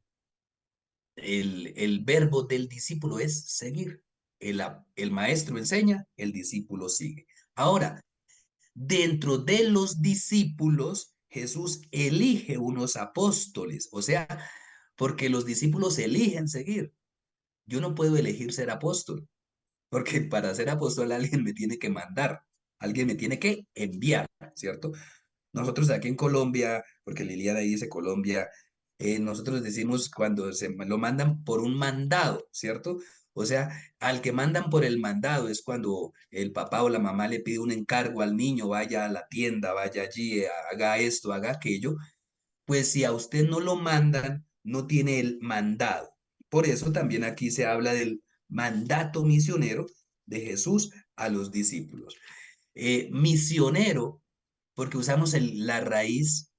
el verbo del discípulo es seguir. El maestro enseña, el discípulo sigue. Ahora, dentro de los discípulos, Jesús elige unos apóstoles, o sea, porque los discípulos eligen seguir. Yo no puedo elegir ser apóstol, porque para ser apóstol alguien me tiene que mandar, alguien me tiene que enviar, ¿cierto? Nosotros aquí en Colombia, porque Liliana dice Colombia, nosotros decimos cuando se lo mandan por un mandado, ¿cierto? O sea, al que mandan por el mandado es cuando el papá o la mamá le pide un encargo al niño, vaya a la tienda, vaya allí, haga esto, haga aquello. Pues si a usted no lo mandan, no tiene el mandado. Por eso también aquí se habla del mandato misionero de Jesús a los discípulos. Misionero, porque usamos la raíz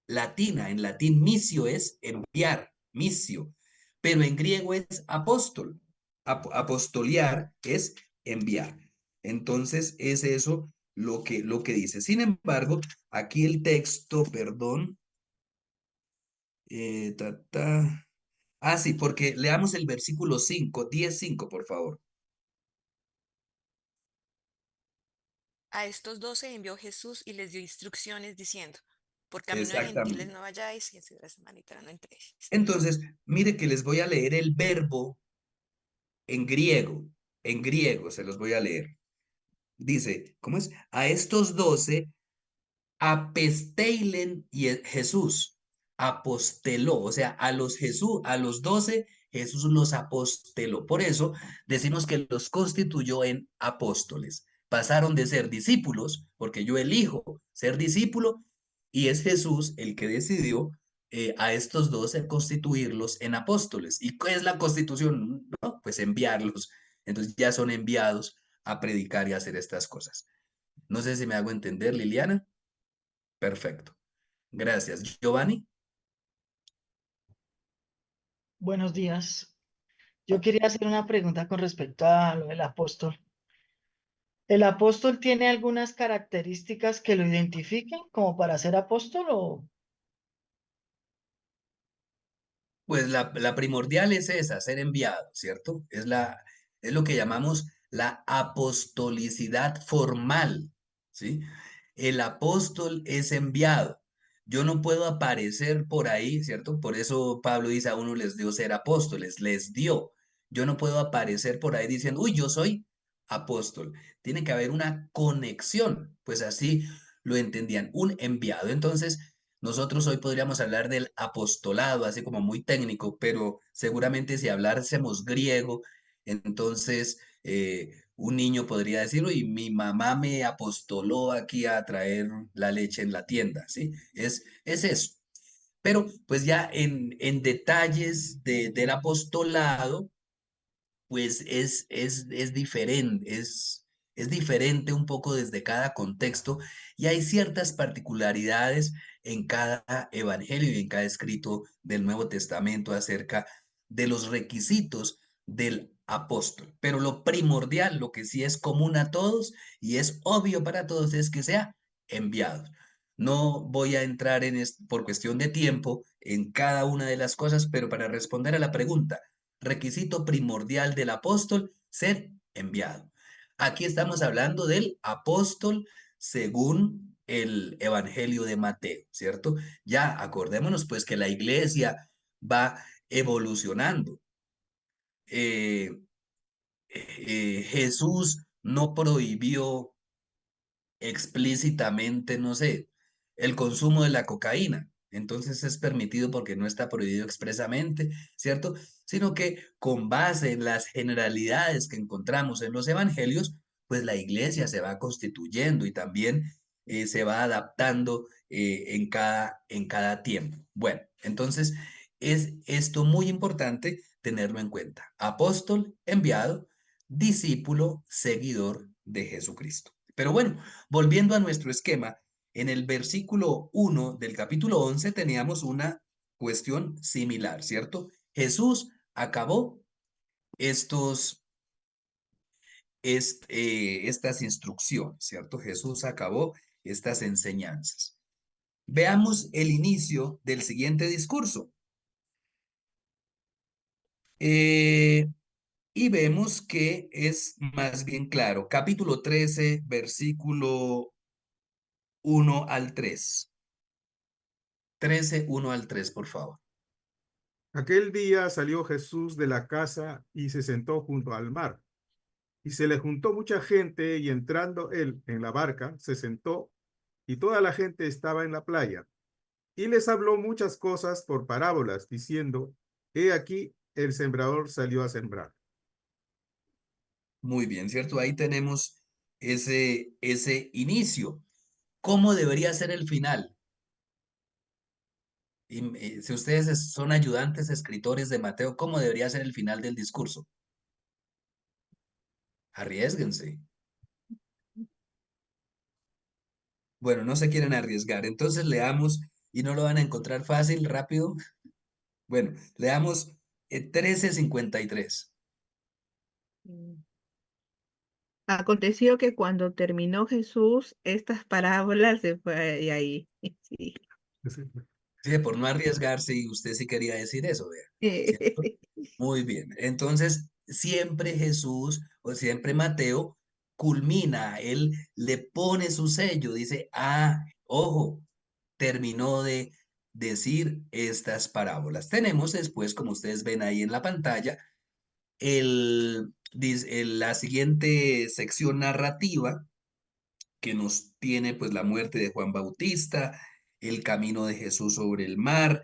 latina. En latín, misio es enviar, misio, pero en griego es apóstol. Apostoliar es enviar. Entonces, es eso lo que dice. Sin embargo, aquí el texto, perdón, eh, ta, ta. Ah, sí, porque leamos el versículo 5, 10:5, por favor. A estos 12 envió Jesús y les dio instrucciones diciendo, por camino de gentiles Exactamente. no vayáis y en ciudad samaritana no entréis. Entonces, mire que les voy a leer el verbo en griego se los voy a leer. Dice, ¿cómo es? A estos 12 apesteilen y Jesús aposteló, o sea, a los 12 Jesús los aposteló. Por eso decimos que los constituyó en apóstoles. Pasaron de ser discípulos, porque yo elijo ser discípulo, y es Jesús el que decidió a estos 12 constituirlos en apóstoles. ¿Y qué es la constitución? No, pues enviarlos. Entonces ya son enviados a predicar y a hacer estas cosas. No sé si me hago entender, Liliana. Perfecto. Gracias. Giovanni. Buenos días. Yo quería hacer una pregunta con respecto a lo del apóstol. ¿El apóstol tiene algunas características que lo identifiquen como para ser apóstol o Pues la primordial es esa, ser enviado, ¿cierto? Es lo que llamamos la apostolicidad formal, ¿sí? El apóstol es enviado. Yo no puedo aparecer por ahí, ¿cierto? Por eso Pablo dice a uno les dio ser apóstoles, les dio. Yo no puedo aparecer por ahí diciendo, uy, yo soy apóstol. Tiene que haber una conexión, pues así lo entendían, un enviado. Entonces, nosotros hoy podríamos hablar del apostolado, así como muy técnico, pero seguramente si hablásemos griego, entonces un niño podría decirlo y mi mamá me apostoló aquí a traer la leche en la tienda, ¿sí? Es eso. Pero pues ya en detalles del apostolado, pues es diferente, es diferente un poco desde cada contexto y hay ciertas particularidades en cada evangelio y en cada escrito del Nuevo Testamento acerca de los requisitos del apóstol. Pero lo primordial, lo que sí es común a todos y es obvio para todos es que sea enviado. No voy a entrar por cuestión de tiempo en cada una de las cosas, pero para responder a la pregunta, requisito primordial del apóstol, ser enviado. Aquí estamos hablando del apóstol según el Evangelio de Mateo, ¿cierto? Ya acordémonos pues que la iglesia va evolucionando. Eh, Jesús no prohibió explícitamente, no sé, el consumo de la cocaína. Entonces es permitido porque no está prohibido expresamente, ¿cierto? Sino que con base en las generalidades que encontramos en los evangelios, pues la iglesia se va constituyendo y también se va adaptando en cada tiempo. Bueno, entonces Es esto muy importante tenerlo en cuenta. Apóstol, enviado, discípulo, seguidor de Jesucristo. Pero bueno, volviendo a nuestro esquema, en el versículo 1 del capítulo 11 teníamos una cuestión similar, ¿cierto? Jesús acabó estas instrucciones, ¿cierto? Jesús acabó estas enseñanzas. Veamos el inicio del siguiente discurso. Y vemos que es más bien claro. Capítulo 13, versículo 1 al 3. 13, 1 al 3, por favor. Aquel día salió Jesús de la casa y se sentó junto al mar. Y se le juntó mucha gente y entrando él en la barca, se sentó y toda la gente estaba en la playa. Y les habló muchas cosas por parábolas, diciendo, he aquí, el sembrador salió a sembrar. Muy bien, ¿cierto? Ahí tenemos ese inicio. ¿Cómo debería ser el final? Y, si ustedes son ayudantes escritores de Mateo, ¿cómo debería ser el final del discurso? Arriésguense. Bueno, no se quieren arriesgar. Entonces leamos y no lo van a encontrar fácil, rápido. Bueno, leamos 13:53. Aconteció que cuando terminó Jesús estas parábolas se fue de ahí. Sí. Sí, por no arriesgarse, y usted sí quería decir eso, vea, ¿cierto? Muy bien. Entonces, siempre Jesús o siempre Mateo culmina, él le pone su sello, dice, ojo, terminó de decir estas parábolas. Tenemos después, como ustedes ven ahí en la pantalla, la siguiente sección narrativa que nos tiene pues la muerte de Juan Bautista, el camino de Jesús sobre el mar,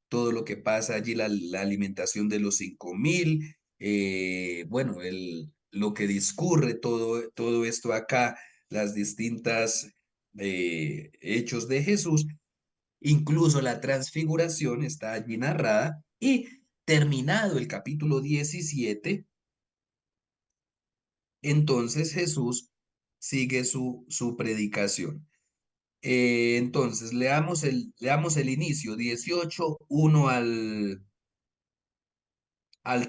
todo lo que pasa allí, la alimentación de los 5,000, bueno, lo que discurre todo esto acá, las distintas hechos de Jesús, incluso la transfiguración está allí narrada y terminado el capítulo 17, entonces Jesús sigue su predicación. Entonces, leamos el inicio, 18, 1 al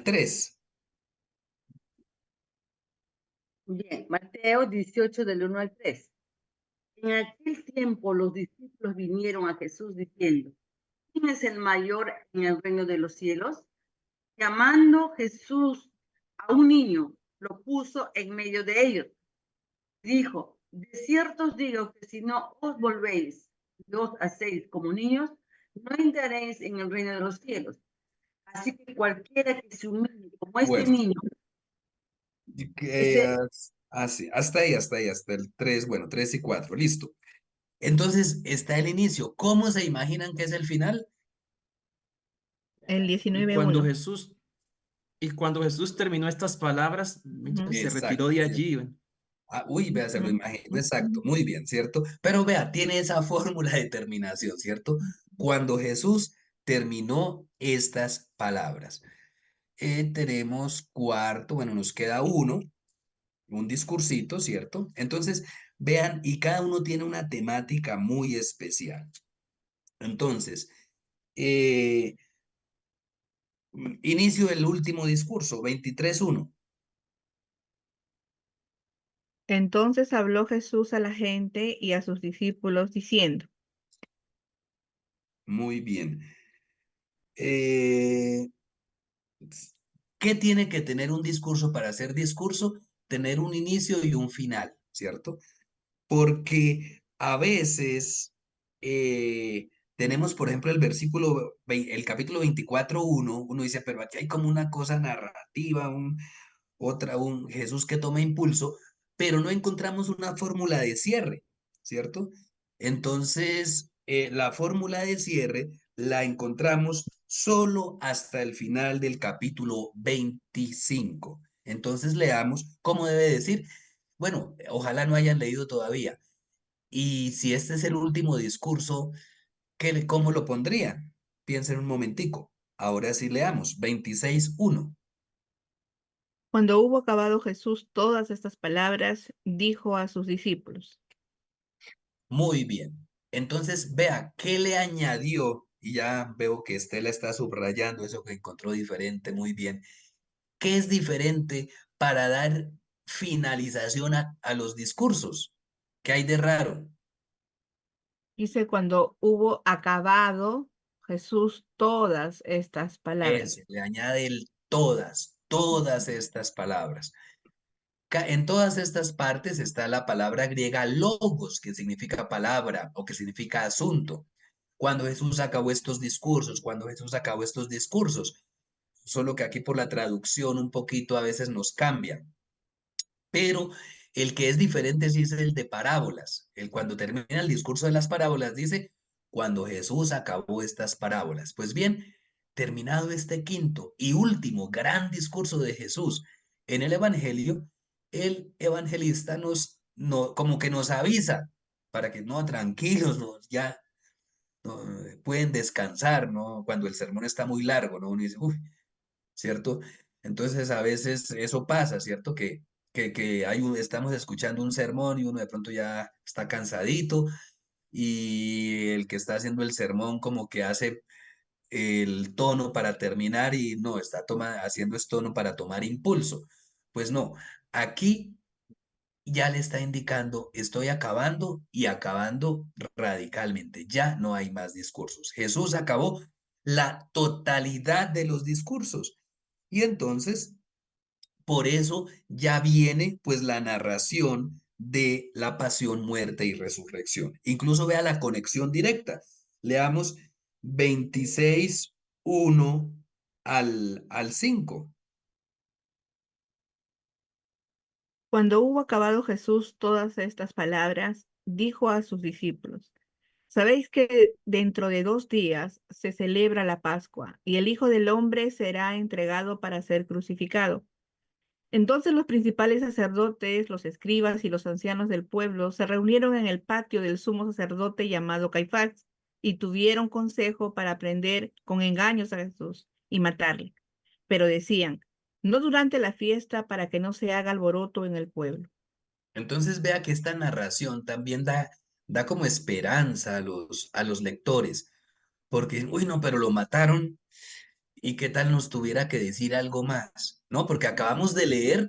3. Bien, Mateo 18 del 1 al 3. En aquel tiempo los discípulos vinieron a Jesús diciendo, ¿quién es el mayor en el reino de los cielos? Llamando Jesús a un niño, lo puso en medio de ellos. Dijo, de cierto os digo que si no os volvéis y os hacéis como niños, no entraréis en el reino de los cielos. Así que cualquiera que se humille como este Bueno, niño, ese así, hasta ahí, hasta el 3, bueno, 3 y 4, listo. Entonces, está el inicio. ¿Cómo se imaginan que es el final? El Y 19:1. cuando Jesús terminó estas palabras, Ujú. se retiró Exacto, de ¿cierto? allí. Uy, vea, se lo Ujú. imagino, exacto, muy bien, ¿cierto? Pero vea, tiene esa fórmula de terminación, ¿cierto? Cuando Jesús terminó estas palabras. Tenemos cuarto, bueno, nos queda un discursito, ¿cierto? Entonces, vean, y cada uno tiene una temática muy especial. Entonces, eh, inicio del último discurso, 23:1. Entonces habló Jesús a la gente y a sus discípulos diciendo, Muy bien. Eh, ¿Qué tiene que tener un discurso para hacer discurso? Tener un inicio y un final, ¿cierto? Porque a veces tenemos, por ejemplo, el capítulo 24:1, uno dice, pero aquí hay como una cosa narrativa, un Jesús que toma impulso, pero no encontramos una fórmula de cierre, ¿cierto? Entonces, la fórmula de cierre la encontramos solo hasta el final del capítulo 25. Entonces, leamos cómo debe decir. Bueno, ojalá no hayan leído todavía. Y si este es el último discurso, ¿cómo lo pondrían? Piensen un momentico. Ahora sí leamos, 26:1. Cuando hubo acabado Jesús todas estas palabras, dijo a sus discípulos: Muy bien. Entonces, vea, ¿qué le añadió? Y ya veo que Estela está subrayando eso que encontró diferente, muy bien. ¿Qué es diferente para dar finalización a los discursos? ¿Qué hay de raro? Dice, cuando hubo acabado Jesús todas estas palabras. Eso, le añade el todas estas palabras. En todas estas partes está la palabra griega logos, que significa palabra o que significa asunto. Cuando Jesús acabó estos discursos, solo que aquí por la traducción un poquito a veces nos cambia. Pero el que es diferente sí es el de parábolas. Cuando termina el discurso de las parábolas dice, cuando Jesús acabó estas parábolas. Pues bien, terminado este quinto y último gran discurso de Jesús en el Evangelio, el evangelista como que nos avisa para que no, tranquilos, no, ya no, pueden descansar, ¿no? Cuando el sermón está muy largo, ¿no? Uno dice, uy, ¿cierto? Entonces a veces eso pasa, ¿cierto? Que estamos escuchando un sermón y uno de pronto ya está cansadito y el que está haciendo el sermón como que hace el tono para terminar y no, haciendo es tono para tomar impulso. Pues no, aquí ya le está indicando, estoy acabando y acabando radicalmente, ya no hay más discursos. Jesús acabó la totalidad de los discursos. Y entonces, por eso ya viene pues la narración de la pasión, muerte y resurrección. Incluso vea la conexión directa. Leamos 26:1 al 5. Cuando hubo acabado Jesús todas estas palabras, dijo a sus discípulos: Sabéis que dentro de 2 días se celebra la Pascua, y el Hijo del Hombre será entregado para ser crucificado. Entonces los principales sacerdotes, los escribas y los ancianos del pueblo se reunieron en el patio del sumo sacerdote llamado Caifás, y tuvieron consejo para prender con engaños a Jesús y matarle. Pero decían: no durante la fiesta, para que no se haga alboroto en el pueblo. Entonces vea que esta narración también da como esperanza a los lectores, porque, uy, no, pero lo mataron y qué tal nos tuviera que decir algo más, ¿no? Porque acabamos de leer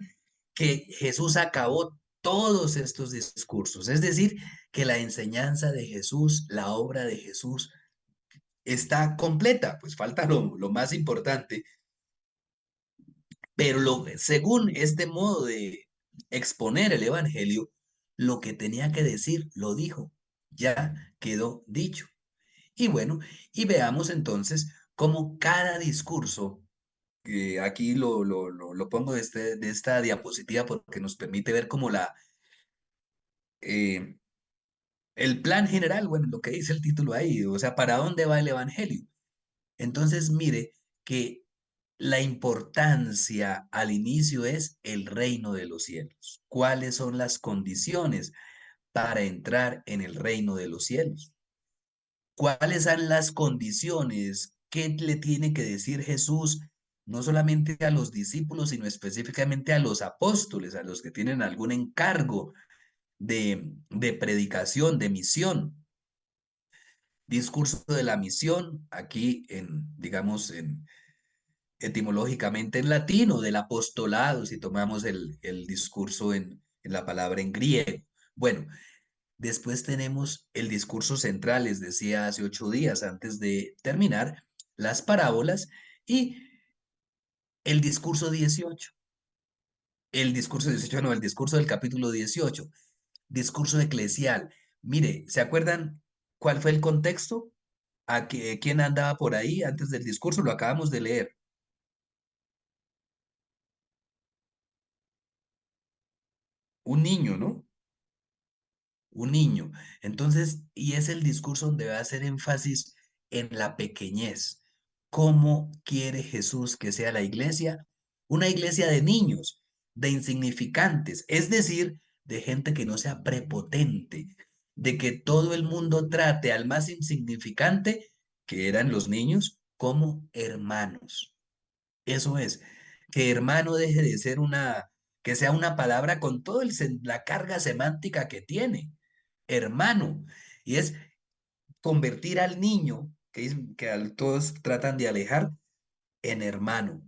que Jesús acabó todos estos discursos, es decir, que la enseñanza de Jesús, la obra de Jesús está completa, pues falta lo más importante, pero según este modo de exponer el Evangelio, lo que tenía que decir lo dijo, ya quedó dicho. Y bueno, y veamos entonces cómo cada discurso, aquí lo pongo de esta diapositiva porque nos permite ver como eh, el plan general, bueno, lo que dice el título ahí, o sea, ¿para dónde va el Evangelio? Entonces, mire que la importancia al inicio es el reino de los cielos. ¿Cuáles son las condiciones para entrar en el reino de los cielos? ¿Cuáles son las condiciones? ¿Qué le tiene que decir Jesús, no solamente a los discípulos, sino específicamente a los apóstoles, a los que tienen algún encargo de predicación, de misión? Discurso de la misión, aquí digamos, etimológicamente en latín, o del apostolado, si tomamos el discurso en la palabra en griego. Bueno, después tenemos el discurso central, les decía hace 8 días antes de terminar, las parábolas y el discurso 18. El discurso 18, no, el discurso del capítulo 18, discurso eclesial. Mire, ¿se acuerdan cuál fue el contexto? ¿Quién andaba por ahí antes del discurso? Lo acabamos de leer. Un niño, ¿no? Un niño. Entonces, y es el discurso donde va a hacer énfasis en la pequeñez. ¿Cómo quiere Jesús que sea la iglesia? Una iglesia de niños, de insignificantes, es decir, de gente que no sea prepotente, de que todo el mundo trate al más insignificante, que eran los niños, como hermanos. Eso es, que hermano deje de ser que sea una palabra con toda la carga semántica que tiene, hermano. Y es convertir al niño, todos tratan de alejar, en hermano.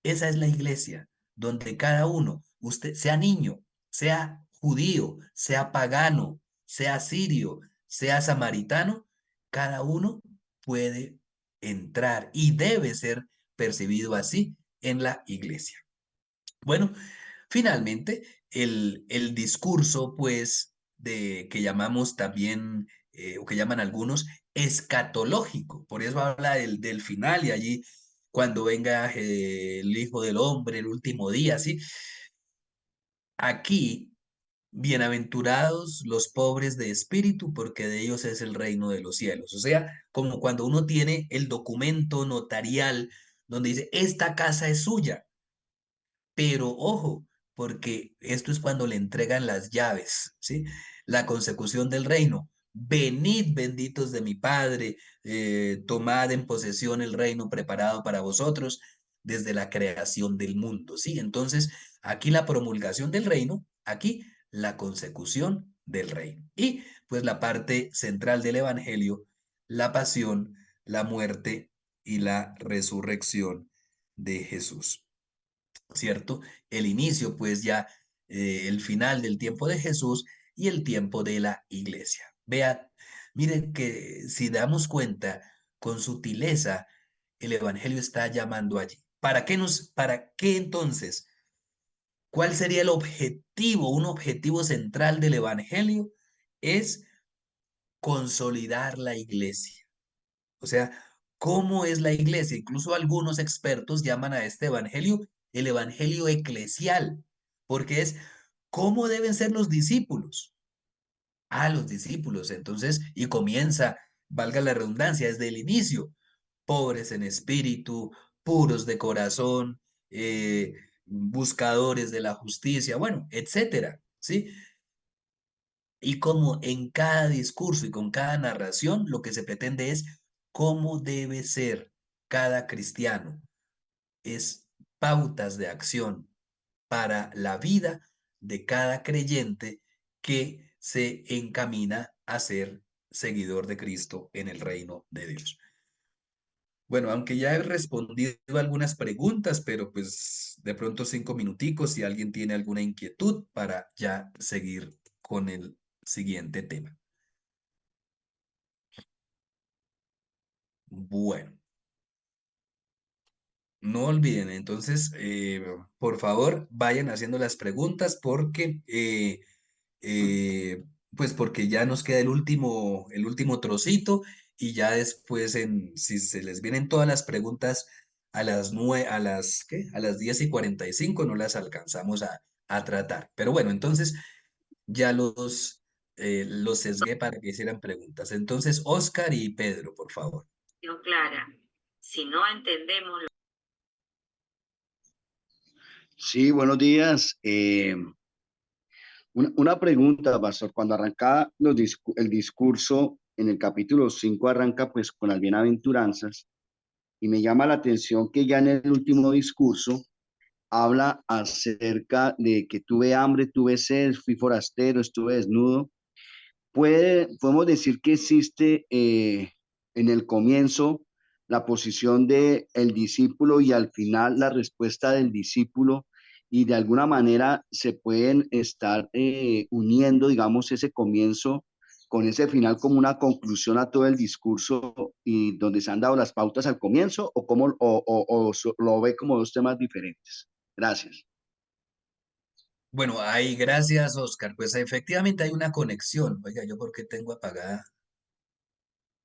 Esa es la iglesia, donde cada uno, usted sea niño, sea judío, sea pagano, sea sirio, sea samaritano, cada uno puede entrar y debe ser percibido así en la iglesia. Bueno, finalmente, el discurso, pues, que llamamos también, o que llaman algunos, escatológico. Por eso habla del final y allí, cuando venga el Hijo del Hombre, el último día, ¿sí? Aquí, bienaventurados los pobres de espíritu, porque de ellos es el reino de los cielos. O sea, como cuando uno tiene el documento notarial donde dice, esta casa es suya. Pero ojo, porque esto es cuando le entregan las llaves, ¿sí? La consecución del reino. Venid benditos de mi Padre, tomad en posesión el reino preparado para vosotros desde la creación del mundo, ¿sí? Entonces, aquí la promulgación del reino, aquí la consecución del reino. Y pues la parte central del evangelio, la pasión, la muerte y la resurrección de Jesús. ¿Cierto? El inicio, pues ya el final del tiempo de Jesús y el tiempo de la iglesia. Vea, miren que si damos cuenta con sutileza, el Evangelio está llamando allí. Para qué entonces? ¿Cuál sería el objetivo? Un objetivo central del Evangelio es consolidar la iglesia. O sea, ¿cómo es la iglesia? Incluso algunos expertos llaman a este evangelio el evangelio eclesial, porque es cómo deben ser los discípulos. Los discípulos, entonces, y comienza, valga la redundancia, desde el inicio, pobres en espíritu, puros de corazón, buscadores de la justicia, bueno, etcétera, ¿sí? Y como en cada discurso y con cada narración, lo que se pretende es cómo debe ser cada cristiano. Es pautas de acción para la vida de cada creyente que se encamina a ser seguidor de Cristo en el reino de Dios. Bueno, aunque ya he respondido algunas preguntas, pero pues de pronto 5 minuticos si alguien tiene alguna inquietud para ya seguir con el siguiente tema. Bueno, no olviden, entonces, por favor, vayan haciendo las preguntas porque, eh, pues porque ya nos queda el último trocito y ya después, si se les vienen todas las preguntas a las 9, ¿qué? A las 10:45 no las alcanzamos a tratar. Pero bueno, entonces ya los sesgué para que hicieran preguntas. Entonces, Oscar y Pedro, por favor. Clara, si no entendemos. Sí, buenos días. Una pregunta, pastor. Cuando arranca el discurso en el capítulo 5 arranca pues con las bienaventuranzas y me llama la atención que ya en el último discurso habla acerca de que tuve hambre, tuve sed, fui forastero, estuve desnudo. Podemos decir que existe en el comienzo la posición del discípulo y al final la respuesta del discípulo y de alguna manera se pueden estar uniendo, digamos, ese comienzo con ese final como una conclusión a todo el discurso y donde se han dado las pautas al comienzo o, lo ve como dos temas diferentes. Gracias. Bueno, gracias, Oscar. Pues efectivamente hay una conexión. Oiga, ¿yo por qué tengo apagada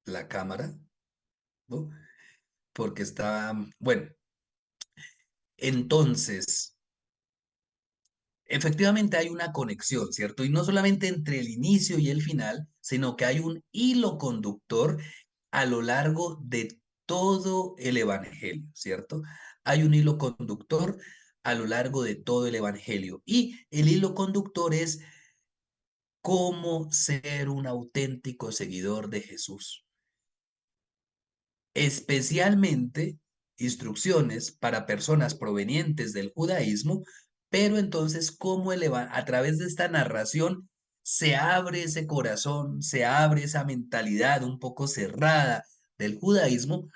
la cámara? ¿No? Porque está, bueno, entonces, efectivamente hay una conexión, ¿cierto? Y no solamente entre el inicio y el final, sino que hay un hilo conductor a lo largo de todo el Evangelio, ¿cierto? Hay un hilo conductor a lo largo de todo el Evangelio. Y el hilo conductor es cómo ser un auténtico seguidor de Jesús. especialmente instrucciones para personas provenientes del judaísmo, pero entonces cómo a través de esta narración se abre ese corazón, se abre esa mentalidad un poco cerrada del judaísmo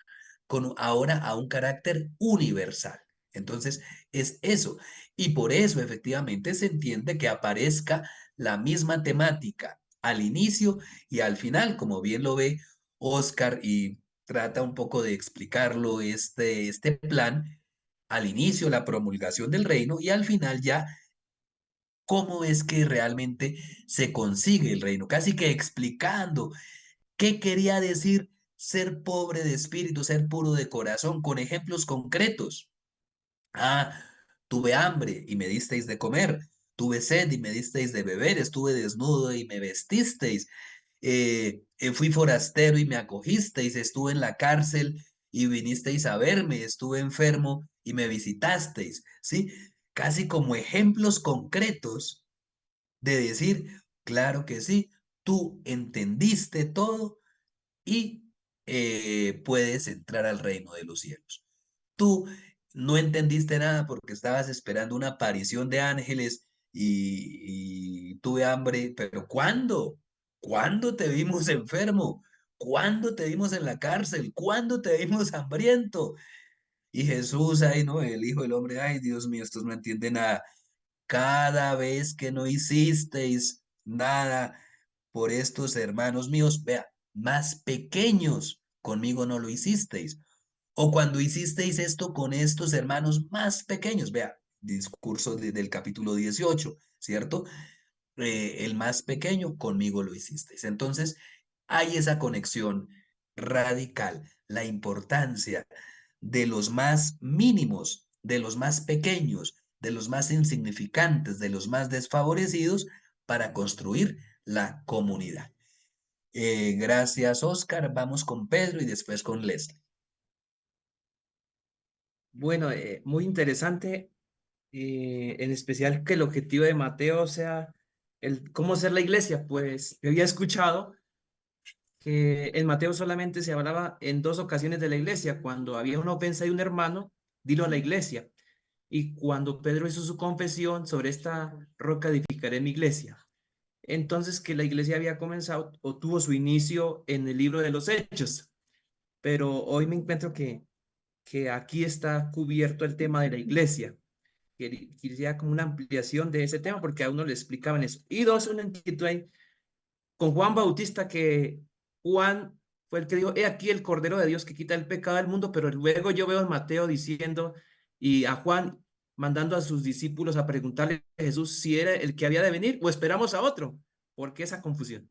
con ahora a un carácter universal. Entonces, es eso. Y por eso efectivamente se entiende que aparezca la misma temática al inicio y al final, como bien lo ve Oscar y trata un poco de explicarlo este plan, al inicio la promulgación del reino y al final ya cómo es que realmente se consigue el reino, casi que explicando qué quería decir ser pobre de espíritu, ser puro de corazón, con ejemplos concretos. Ah, tuve hambre y me disteis de comer, tuve sed y me disteis de beber, estuve desnudo y me vestisteis, fui forastero y me acogisteis, estuve en la cárcel y vinisteis a verme, estuve enfermo y me visitasteis, ¿sí? Casi como ejemplos concretos de decir, claro que sí, tú entendiste todo y puedes entrar al reino de los cielos. Tú no entendiste nada porque estabas esperando una aparición de ángeles y tuve hambre, pero ¿cuándo? ¿Cuándo te vimos enfermo? ¿Cuándo te vimos en la cárcel? ¿Cuándo te vimos hambriento? Y Jesús, ay no, el Hijo del Hombre, ay Dios mío, estos no entienden nada. Cada vez que no hicisteis nada por estos hermanos míos, vea, más pequeños, conmigo no lo hicisteis. O cuando hicisteis esto con estos hermanos más pequeños, vea, discurso del capítulo 18, ¿cierto? El más pequeño, conmigo lo hicisteis. Entonces, hay esa conexión radical, la importancia de los más mínimos, de los más pequeños, de los más insignificantes, de los más desfavorecidos, para construir la comunidad. Gracias, Oscar. Vamos con Pedro y después con Leslie. Bueno, muy interesante, en especial que el objetivo de Mateo sea el cómo ser la iglesia. Pues yo había escuchado que en Mateo solamente se hablaba en dos ocasiones de la iglesia, cuando había una ofensa de un hermano, dilo a la iglesia. Y cuando Pedro hizo su confesión, sobre esta roca edificaré mi iglesia. Entonces que la iglesia había comenzado o tuvo su inicio en el libro de los Hechos. Pero hoy me encuentro que aquí está cubierto el tema de la iglesia. Quería como una ampliación de ese tema porque a uno le explicaban eso. Y dos, una inquietud ahí con Juan Bautista, que Juan fue el que dijo, he aquí el Cordero de Dios que quita el pecado del mundo, pero luego yo veo a Mateo diciendo y a Juan mandando a sus discípulos a preguntarle a Jesús si era el que había de venir o esperamos a otro. ¿Por qué esa confusión?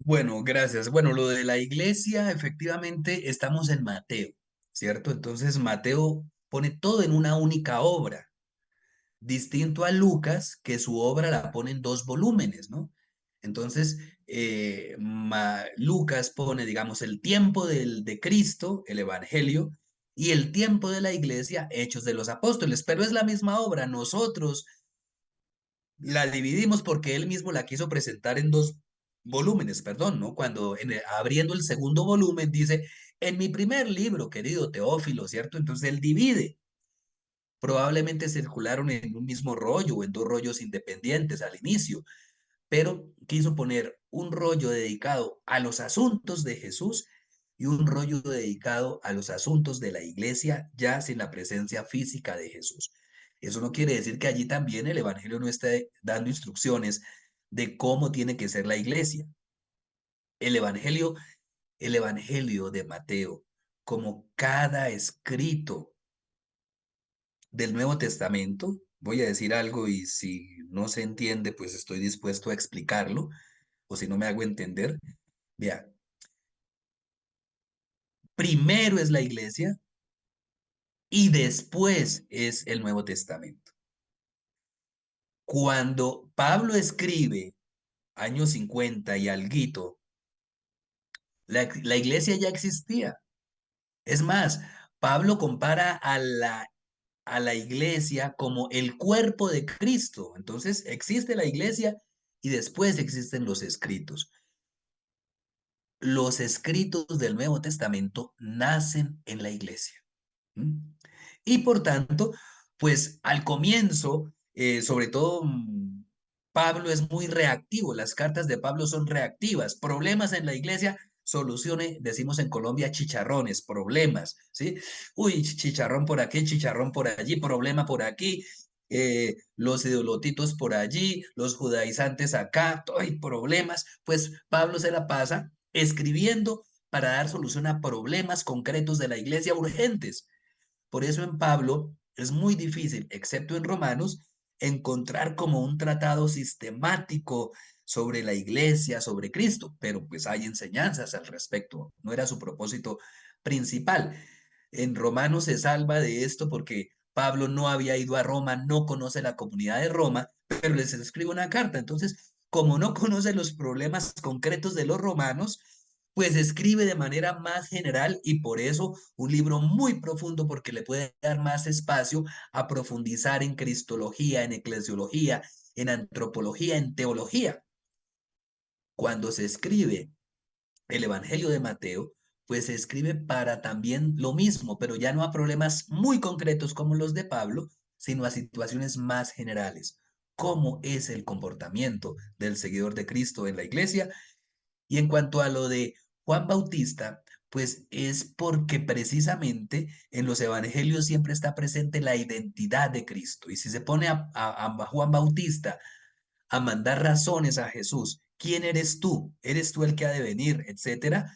Bueno, gracias. Bueno, lo de la iglesia, efectivamente, estamos en Mateo, ¿cierto? Entonces, Mateo pone todo en una única obra, distinto a Lucas, que su obra la pone en dos volúmenes, ¿no? Entonces, Lucas pone, digamos, el tiempo de Cristo, el Evangelio, y el tiempo de la iglesia, Hechos de los Apóstoles, pero es la misma obra. Nosotros la dividimos porque él mismo la quiso presentar en dos volúmenes, perdón, ¿no? Cuando abriendo el segundo volumen dice, en mi primer libro, querido Teófilo, ¿cierto? Entonces él divide. Probablemente circularon en un mismo rollo o en dos rollos independientes al inicio, pero quiso poner un rollo dedicado a los asuntos de Jesús y un rollo dedicado a los asuntos de la iglesia, ya sin la presencia física de Jesús. Eso no quiere decir que allí también el Evangelio no esté dando instrucciones de cómo tiene que ser la iglesia. El Evangelio, el Evangelio de Mateo, como cada escrito del Nuevo Testamento, voy a decir algo y si no se entiende, pues estoy dispuesto a explicarlo, o si no me hago entender, vea, primero es la iglesia y después es el Nuevo Testamento. Cuando Pablo escribe, años 50 y alguito, la iglesia ya existía. Es más, Pablo compara a la iglesia como el cuerpo de Cristo. Entonces existe la iglesia y después existen los escritos. los escritos del Nuevo Testamento nacen en la iglesia. ¿Mm? Y por tanto, pues al comienzo, sobre todo Pablo es muy reactivo, las cartas de Pablo son reactivas, problemas en la iglesia, solucione, decimos en Colombia, chicharrones, problemas, ¿sí? Uy, chicharrón por aquí, chicharrón por allí, problema por aquí, los ideolotitos por allí, los judaizantes acá, hay problemas, pues Pablo se la pasa escribiendo para dar solución a problemas concretos de la iglesia urgentes. Por eso en Pablo es muy difícil, excepto en Romanos, encontrar como un tratado sistemático sobre la iglesia, sobre Cristo, pero pues hay enseñanzas al respecto, no era su propósito principal. En Romanos se salva de esto porque Pablo no había ido a Roma, no conoce la comunidad de Roma, pero les escribe una carta. Entonces, como no conoce los problemas concretos de los romanos, pues escribe de manera más general y por eso un libro muy profundo porque le puede dar más espacio a profundizar en cristología, en eclesiología, en antropología, en teología. Cuando se escribe el Evangelio de Mateo, pues se escribe para también lo mismo, pero ya no a problemas muy concretos como los de Pablo, sino a situaciones más generales. ¿Cómo es el comportamiento del seguidor de Cristo en la iglesia? Y en cuanto a lo de Juan Bautista, pues es porque precisamente en los evangelios siempre está presente la identidad de Cristo. Y si se pone a Juan Bautista a mandar razones a Jesús, ¿quién eres tú? ¿Eres tú el que ha de venir? Etcétera.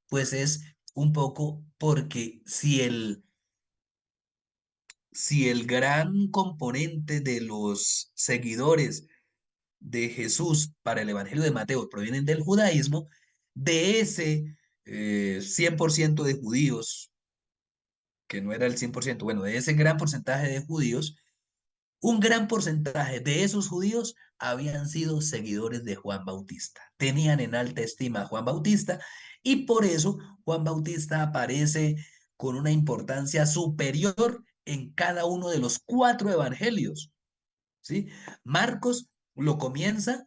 Pues es un poco porque si el gran componente de los seguidores de Jesús para el Evangelio de Mateo provienen del judaísmo, de ese 100% de judíos, que no era el 100%, bueno, de ese gran porcentaje de judíos, un gran porcentaje de esos judíos habían sido seguidores de Juan Bautista, tenían en alta estima a Juan Bautista y por eso Juan Bautista aparece con una importancia superior en cada uno de los 4 evangelios. ¿Sí? Marcos lo comienza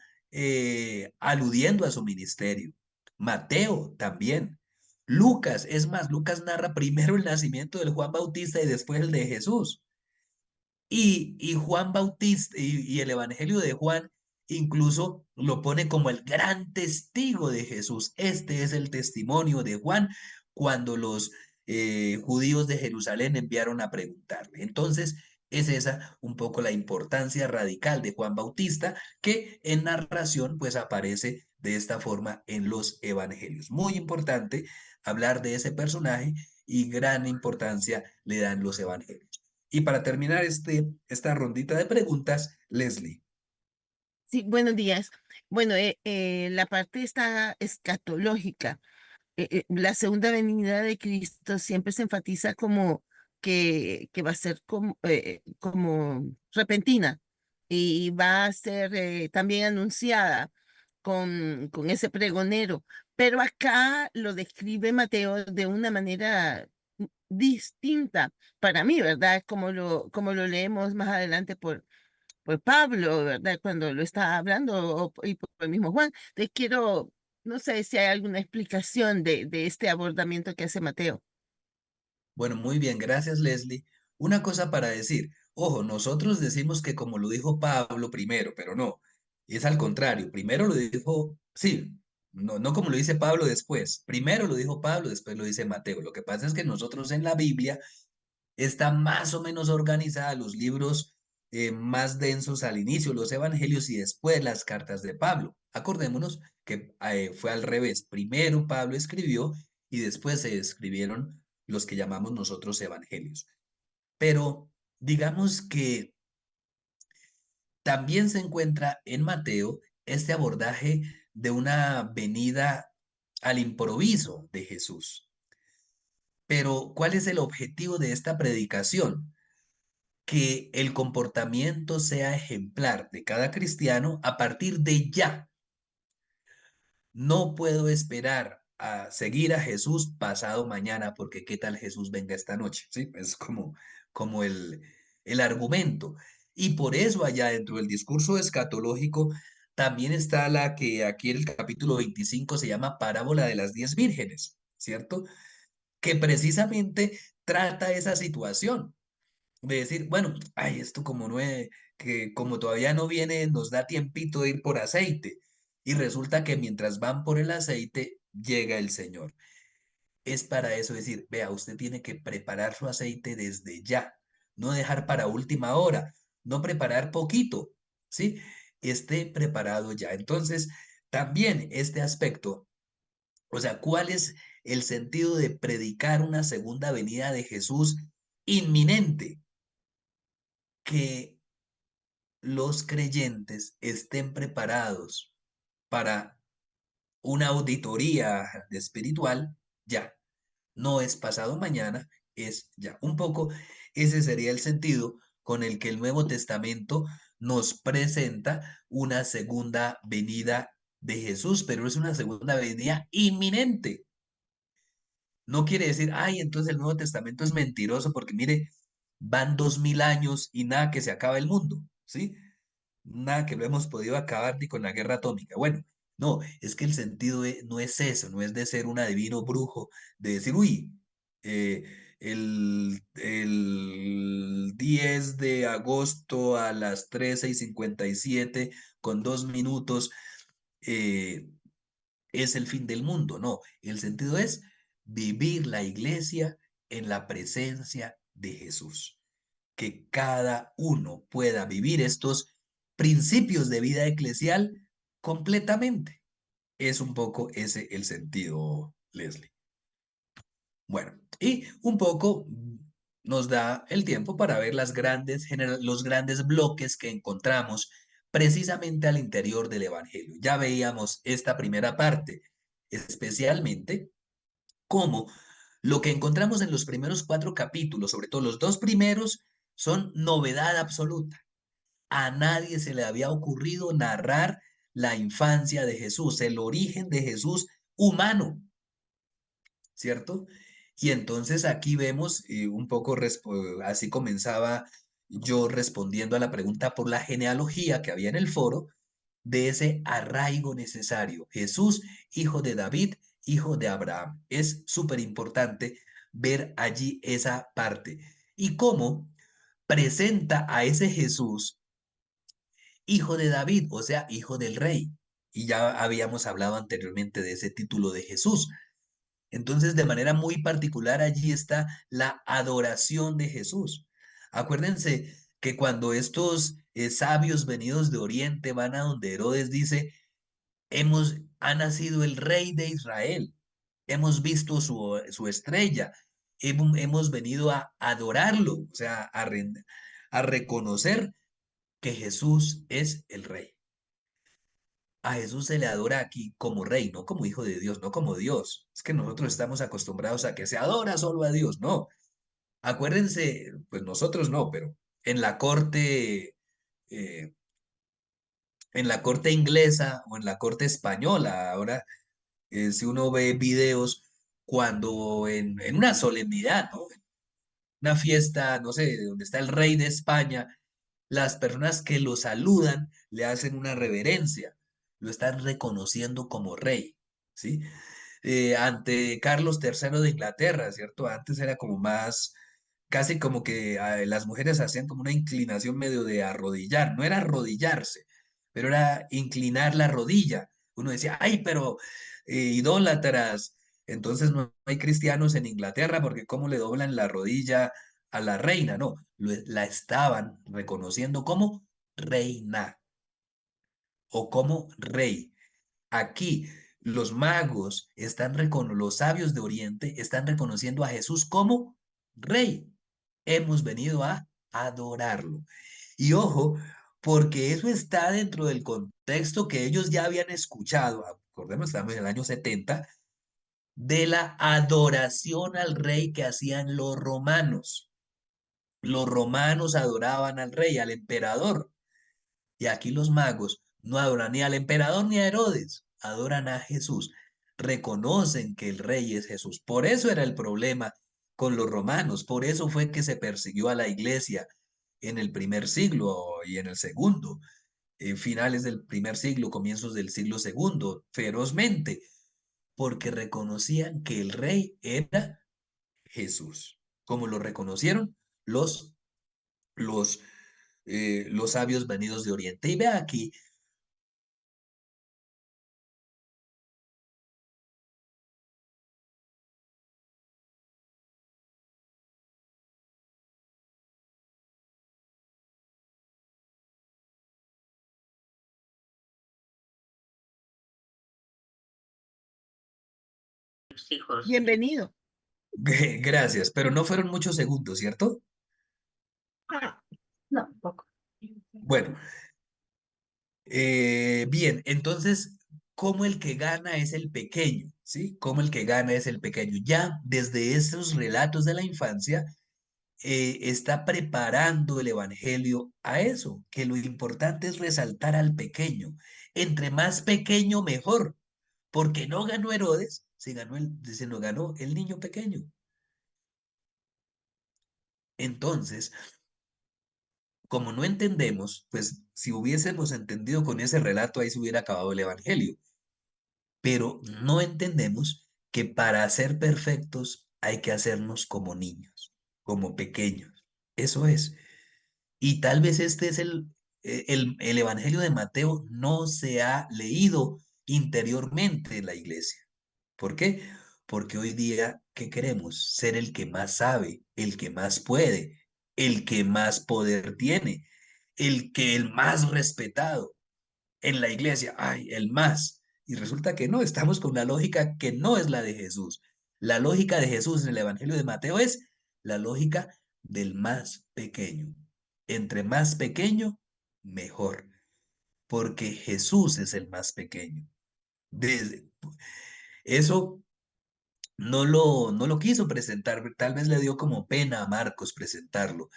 aludiendo a su ministerio. Mateo también. Lucas, es más, Lucas narra primero el nacimiento del Juan Bautista y después el de Jesús. Y Juan Bautista y el Evangelio de Juan incluso lo pone como el gran testigo de Jesús. Este es el testimonio de Juan cuando los judíos de Jerusalén enviaron a preguntarle. Entonces, es esa un poco la importancia radical de Juan Bautista que en narración pues aparece de esta forma en los evangelios. Muy importante hablar de ese personaje y gran importancia le dan los evangelios. Y para terminar esta rondita de preguntas, Leslie. Sí, buenos días. Bueno, la parte está escatológica. La segunda venida de Cristo siempre se enfatiza como que va a ser como repentina y va a ser también anunciada con ese pregonero. Pero acá lo describe Mateo de una manera distinta para mí, ¿verdad? Como lo leemos más adelante por Pablo, ¿verdad? Cuando lo está hablando y por el mismo Juan. Te quiero, no sé si hay alguna explicación de este abordamiento que hace Mateo. Bueno, muy bien, gracias, Leslie. Una cosa para decir, ojo, nosotros decimos que como lo dijo Pablo primero, pero no, es al contrario, primero lo dijo, sí, no como lo dice Pablo después, primero lo dijo Pablo, después lo dice Mateo. Lo que pasa es que nosotros en la Biblia está más o menos organizada los libros más densos al inicio, los evangelios y después las cartas de Pablo. Acordémonos que fue al revés. Primero Pablo escribió y después se escribieron los que llamamos nosotros evangelios. Pero digamos que también se encuentra en Mateo este abordaje de una venida al improviso de Jesús. Pero, ¿cuál es el objetivo de esta predicación? Que el comportamiento sea ejemplar de cada cristiano a partir de ya. No puedo esperar a seguir a Jesús pasado mañana porque qué tal Jesús venga esta noche, ¿sí? Es como el argumento. Y por eso allá dentro del discurso escatológico también está la que aquí en el capítulo 25 se llama Parábola de las 10 vírgenes, ¿cierto? Que precisamente trata esa situación de decir, bueno, ay, esto como no es, que como todavía no viene, nos da tiempito de ir por aceite. Y resulta que mientras van por el aceite, llega el Señor. Es para eso decir, vea, usted tiene que preparar su aceite desde ya, no dejar para última hora, no preparar poquito, ¿sí? Esté preparado ya. Entonces, también este aspecto, o sea, ¿cuál es el sentido de predicar una segunda venida de Jesús inminente? Que los creyentes estén preparados para una auditoría espiritual ya. No es pasado mañana, es ya. Un poco ese sería el sentido con el que el Nuevo Testamento nos presenta una segunda venida de Jesús, pero es una segunda venida inminente. No quiere decir, ay, entonces el Nuevo Testamento es mentiroso porque mire, van 2000 años y nada que se acaba el mundo, ¿sí? Nada que lo hemos podido acabar ni con la guerra atómica. Bueno, no, es que el sentido no es eso, no es de ser un adivino brujo, de decir, uy, eh, el 10 de agosto a las 13:57 con 2 minutos eh, es el fin del mundo. No, el sentido es vivir la iglesia en la presencia de Jesús, que cada uno pueda vivir estos principios de vida eclesial completamente. Es un poco ese el sentido, Leslie. Bueno, y un poco nos da el tiempo para ver los grandes bloques que encontramos precisamente al interior del Evangelio. Ya veíamos esta primera parte, especialmente cómo lo que encontramos en los primeros 4 capítulos, sobre todo los 2 primeros, son novedad absoluta. A nadie se le había ocurrido narrar la infancia de Jesús, el origen de Jesús humano, ¿cierto? Y entonces aquí vemos un poco, así comenzaba yo respondiendo a la pregunta por la genealogía que había en el foro, de ese arraigo necesario. Jesús, hijo de David, hijo de Abraham. Es súper importante ver allí esa parte y cómo presenta a ese Jesús, hijo de David, o sea, hijo del rey. Y ya habíamos hablado anteriormente de ese título de Jesús. Entonces, de manera muy particular, allí está la adoración de Jesús. Acuérdense que cuando estos sabios venidos de Oriente van a donde Herodes dice, ha nacido el rey de Israel, hemos visto su estrella, hemos venido a adorarlo, o sea, a reconocer que Jesús es el rey. A Jesús se le adora aquí como rey, no como hijo de Dios, no como Dios. Es que nosotros estamos acostumbrados a que se adora solo a Dios, no. Acuérdense, pues nosotros no, pero en la corte, eh, en la corte inglesa o en la corte española, ahora si uno ve videos cuando en una solemnidad, ¿no? Una fiesta, no sé, donde está el rey de España, las personas que lo saludan le hacen una reverencia, lo están reconociendo como rey, ¿sí? Ante Carlos III de Inglaterra, ¿cierto? Antes era como más, casi como que las mujeres hacían como una inclinación medio de arrodillar, no era arrodillarse, pero era inclinar la rodilla. Uno decía, ay, pero idólatras, entonces no hay cristianos en Inglaterra porque cómo le doblan la rodilla a la reina, no, la estaban reconociendo como reina o como rey. Aquí los magos los sabios de Oriente están reconociendo a Jesús como rey. Hemos venido a adorarlo. Y ojo, porque eso está dentro del contexto que ellos ya habían escuchado, acordemos, estamos en el año 70, de la adoración al rey que hacían los romanos. Los romanos adoraban al rey, al emperador. Y aquí los magos no adoran ni al emperador ni a Herodes, adoran a Jesús. Reconocen que el rey es Jesús. Por eso era el problema con los romanos, por eso fue que se persiguió a la iglesia en el primer siglo y en el segundo. finales del primer siglo, comienzos del siglo segundo, ferozmente, porque reconocían que el rey era Jesús, como lo reconocieron los, los, los sabios venidos de Oriente. Y vea aquí, Los hijos. Bienvenido. gracias, pero no fueron muchos segundos, ¿cierto? Ah, no, poco. Bueno, bien, entonces, ¿cómo el que gana es el pequeño? ¿Sí? ¿Cómo el que gana es el pequeño? Ya desde esos relatos de la infancia, está preparando el Evangelio a eso, que lo importante es resaltar al pequeño. Entre más pequeño, mejor, porque no ganó Herodes, sino ganó el niño pequeño. Entonces, como no entendemos, pues si hubiésemos entendido con ese relato, ahí se hubiera acabado el Evangelio. Pero no entendemos que para ser perfectos hay que hacernos como niños, como pequeños. Eso es. Y tal vez este es el Evangelio de Mateo no se ha leído interiormente en la iglesia. ¿Por qué? Porque hoy día, ¿qué queremos? Ser el que más sabe, el que más puede, el que más poder tiene, el más respetado en la iglesia. Ay, el más. Y resulta que no, estamos con una lógica que no es la de Jesús. La lógica de Jesús en el Evangelio de Mateo es la lógica del más pequeño. Entre más pequeño, mejor, porque Jesús es el más pequeño. Desde, eso no lo quiso presentar, tal vez le dio como pena a Marcos presentarlo,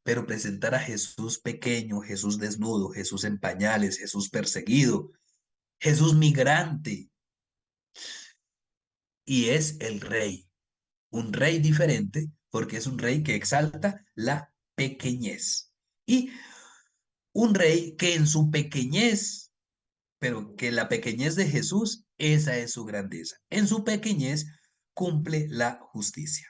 pero presentar a Jesús pequeño, Jesús desnudo, Jesús en pañales, Jesús perseguido, Jesús migrante, y es el rey, un rey diferente, porque es un rey que exalta la pequeñez. Y un rey que en su pequeñez, pero que la pequeñez de Jesús, esa es su grandeza. En su pequeñez cumple la justicia.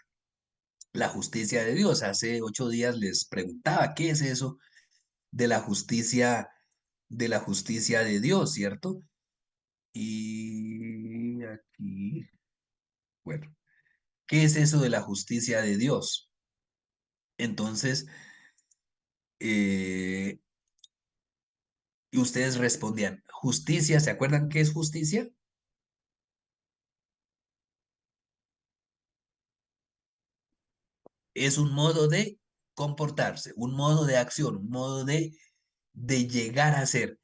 La justicia de Dios. Hace 8 días les preguntaba, ¿qué es eso de la justicia de Dios, cierto? Y aquí, bueno, ¿qué es eso de la justicia de Dios? Entonces, y ustedes respondían, justicia, ¿se acuerdan qué es justicia? Es un modo de comportarse, un modo de acción, un modo de llegar a ser.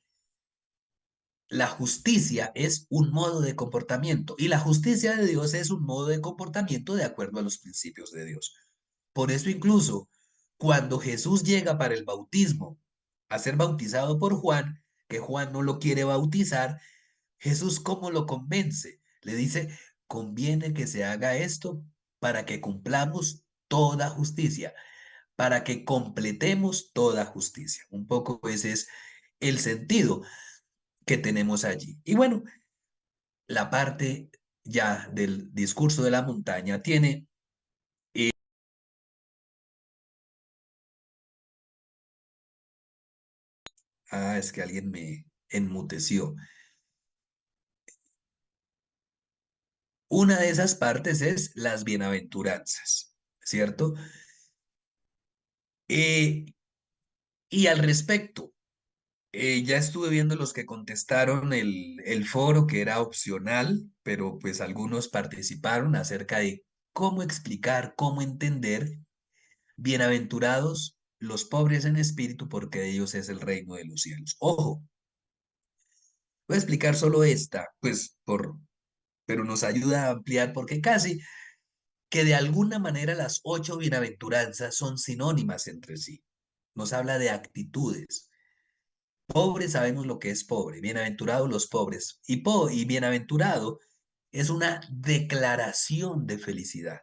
La justicia es un modo de comportamiento y la justicia de Dios es un modo de comportamiento de acuerdo a los principios de Dios. Por eso incluso cuando Jesús llega para el bautismo a ser bautizado por Juan, que Juan no lo quiere bautizar, Jesús ¿cómo lo convence? Le dice, conviene que se haga esto para que cumplamos toda justicia, para que completemos toda justicia. Un poco ese es el sentido que tenemos allí. Y bueno, la parte ya del discurso de la montaña tiene es que alguien me enmuteció. Una de esas partes es las bienaventuranzas, ¿cierto? Eh, y al respecto, ya estuve viendo los que contestaron el foro, que era opcional, pero pues algunos participaron acerca de cómo explicar, cómo entender. Bienaventurados los pobres en espíritu, porque de ellos es el reino de los cielos. Ojo, voy a explicar solo esta, pues pero nos ayuda a ampliar porque casi que de alguna manera las 8 bienaventuranzas son sinónimas entre sí. Nos habla de actitudes. Pobre sabemos lo que es pobre, bienaventurados los pobres. Y bienaventurado es una declaración de felicidad.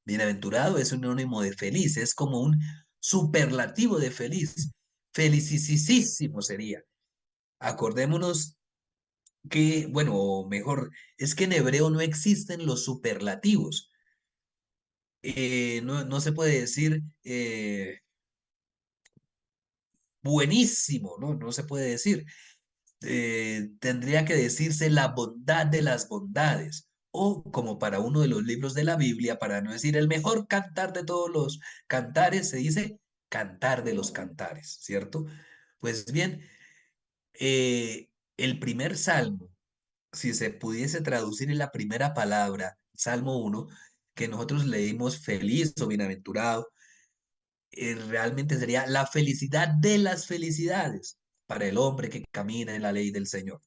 Bienaventurado es un sinónimo de feliz, es como un superlativo de feliz. Felicísimo sería. Acordémonos que, bueno, o mejor, es que en hebreo no existen los superlativos. No se puede decir buenísimo, ¿no? No se puede decir. Tendría que decirse la bondad de las bondades. O como para uno de los libros de la Biblia, para no decir el mejor cantar de todos los cantares, se dice cantar de los cantares, ¿cierto? Pues bien, el primer salmo, si se pudiese traducir en la primera palabra, Salmo 1, que nosotros leímos feliz o bienaventurado, realmente sería la felicidad de las felicidades para el hombre que camina en la ley del Señor.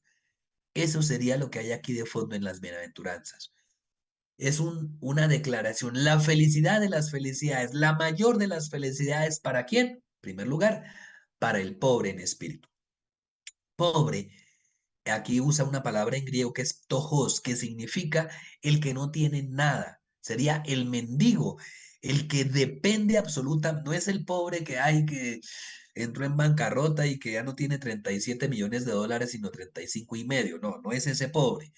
Eso sería lo que hay aquí de fondo en las bienaventuranzas. Es una declaración, la felicidad de las felicidades, la mayor de las felicidades, ¿para quién? En primer lugar, para el pobre en espíritu. Pobre, aquí usa una palabra en griego que es tojos, que significa el que no tiene nada. Sería el mendigo, el que depende absoluta, no es el pobre que hay que entró en bancarrota y que ya no tiene 37 millones de dólares, sino 35,5. No, no es ese pobre.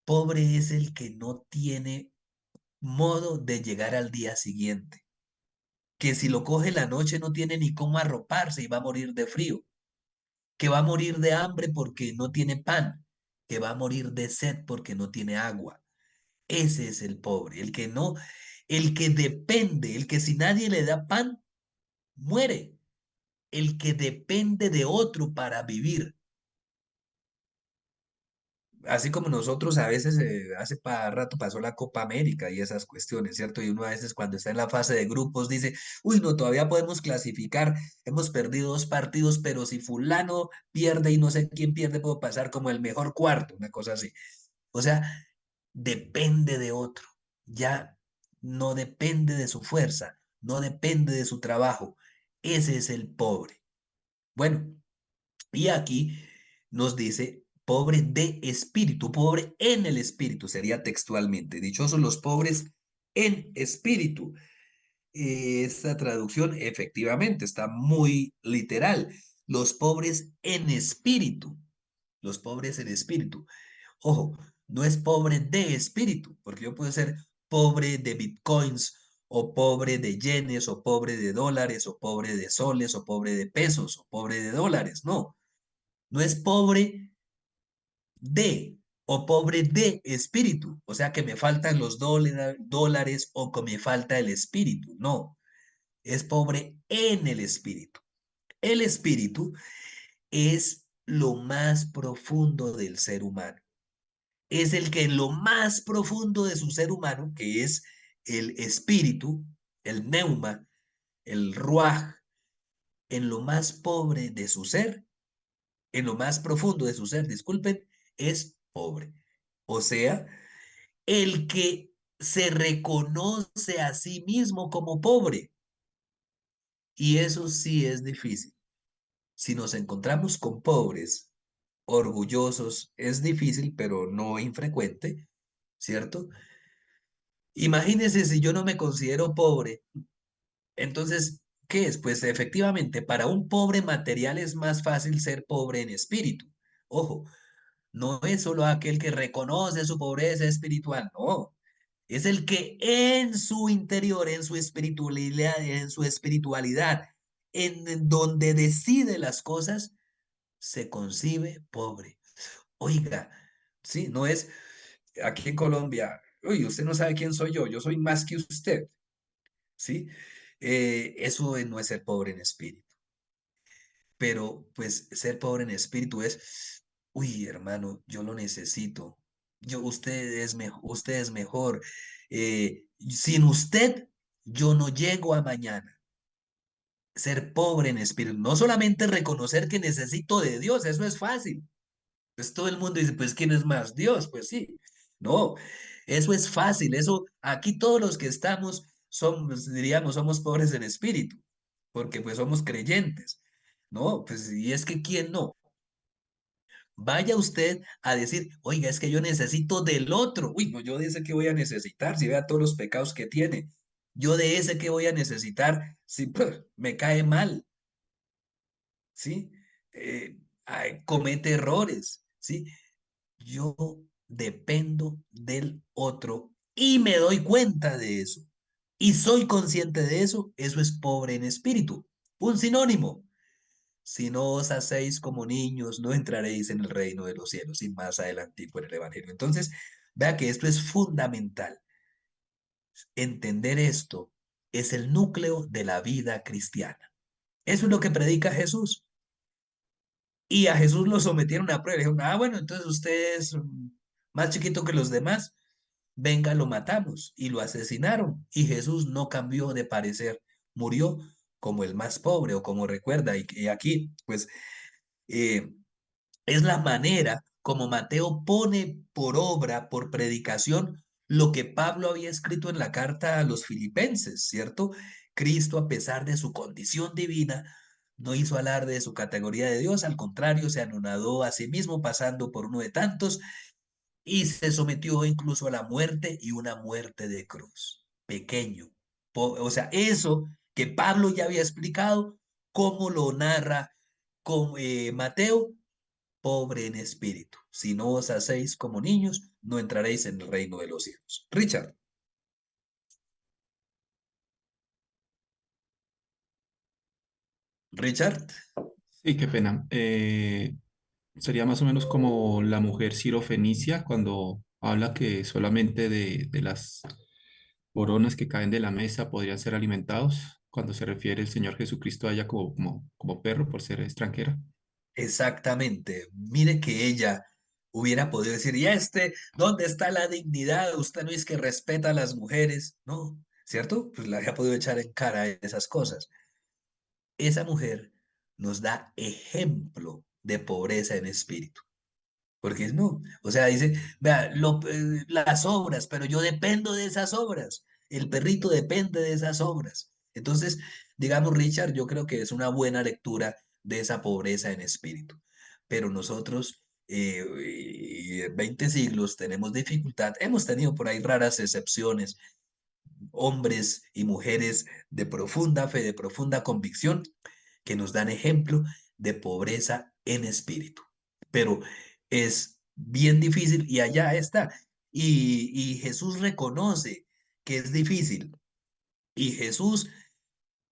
Pobre es el que no tiene modo de llegar al día siguiente, que si lo coge la noche no tiene ni cómo arroparse y va a morir de frío, que va a morir de hambre porque no tiene pan, que va a morir de sed porque no tiene agua. Ese es el pobre, el que no, el que depende, el que si nadie le da pan, muere, el que depende de otro para vivir. Así como nosotros a veces, hace rato pasó la Copa América y esas cuestiones, ¿cierto? Y uno a veces cuando está en la fase de grupos dice, uy, no, todavía podemos clasificar, hemos perdido 2 partidos, pero si fulano pierde y no sé quién pierde, puedo pasar como el mejor cuarto, una cosa así. O sea, depende de otro, ya no depende de su fuerza, no depende de su trabajo. Ese es el pobre. Bueno, y aquí nos dice pobre de espíritu, pobre en el espíritu, sería textualmente. Dichosos los pobres en espíritu. Esta traducción efectivamente está muy literal. Los pobres en espíritu. Los pobres en espíritu. Ojo, no es pobre de espíritu, porque yo puedo ser pobre de bitcoins, o pobre de yenes, o pobre de dólares, o pobre de soles, o pobre de pesos, o pobre de dólares. No, no es pobre de o pobre de espíritu, o sea que me faltan los dólares o que me falta el espíritu. No, es pobre en el espíritu. El espíritu es lo más profundo del ser humano. Es el que en lo más profundo de su ser humano, que es el espíritu, el neuma, el ruaj, en lo más pobre de su ser, en lo más profundo de su ser, disculpen, es pobre. O sea, el que se reconoce a sí mismo como pobre. Y eso sí es difícil. Si nos encontramos con pobres orgullosos, es difícil, pero no infrecuente, ¿cierto? Imagínense si yo no me considero pobre, entonces, ¿qué es? Pues efectivamente, para un pobre material es más fácil ser pobre en espíritu. Ojo, no es solo aquel que reconoce su pobreza espiritual, no. Es el que en su interior, en su espiritualidad, en donde decide las cosas, se concibe pobre. Oiga, sí, no es aquí en Colombia, uy, usted no sabe quién soy yo soy más que usted, ¿sí? Eso no es ser pobre en espíritu. Pero pues ser pobre en espíritu es, uy, hermano, yo lo necesito. Usted es mejor. Sin usted, yo no llego a mañana. Ser pobre en espíritu, no solamente reconocer que necesito de Dios, eso es fácil. Pues todo el mundo dice, pues ¿quién es más? Dios, pues sí. No, eso es fácil. Eso, aquí todos los que estamos somos, diríamos, somos pobres en espíritu, porque pues somos creyentes. No, pues y es que ¿quién no? Vaya usted a decir, oiga, es que yo necesito del otro. Uy, no, yo de ese que voy a necesitar, si vea todos los pecados que tiene. Yo de ese que voy a necesitar, si me cae mal, ¿sí? comete errores, ¿sí? Yo dependo del otro y me doy cuenta de eso y soy consciente de eso, eso es pobre en espíritu. Un sinónimo. Si no os hacéis como niños, no entraréis en el reino de los cielos. Y más adelante en el Evangelio. Entonces, vea que esto es fundamental. Entender esto es el núcleo de la vida cristiana. Eso es lo que predica Jesús. Y a Jesús lo sometieron a prueba. Le dijeron, bueno, entonces usted es más chiquito que los demás. Venga, lo matamos. Y lo asesinaron. Y Jesús no cambió de parecer. Murió como el más pobre o como recuerda. Y aquí, pues, eh, es la manera como Mateo pone por obra, por predicación, lo que Pablo había escrito en la carta a los filipenses, ¿cierto? Cristo, a pesar de su condición divina, no hizo alarde de su categoría de Dios, al contrario, se anonadó a sí mismo, pasando por uno de tantos, y se sometió incluso a la muerte y una muerte de cruz. Pequeño. O sea, eso que Pablo ya había explicado, cómo lo narra con Mateo, pobre en espíritu. Si no os hacéis como niños, no entraréis en el reino de los cielos. Richard. Richard. Sí, qué pena. Sería más o menos como la mujer sirofenicia cuando habla que solamente de las boronas que caen de la mesa podrían ser alimentados, cuando se refiere el Señor Jesucristo a ella como perro por ser extranjera. Exactamente. Mire que ella hubiera podido decir, ¿y dónde está la dignidad? Usted no es que respeta a las mujeres, ¿no? ¿Cierto? Pues la había podido echar en cara esas cosas. Esa mujer nos da ejemplo de pobreza en espíritu. Porque no, o sea, dice, vea, las obras, pero yo dependo de esas obras. El perrito depende de esas obras. Entonces, digamos, Richard, yo creo que es una buena lectura de esa pobreza en espíritu. Pero nosotros, 20 siglos, tenemos dificultad. Hemos tenido por ahí raras excepciones, hombres y mujeres de profunda fe, de profunda convicción, que nos dan ejemplo de pobreza en espíritu. Pero es bien difícil y allá está. Y Jesús reconoce que es difícil. Y Jesús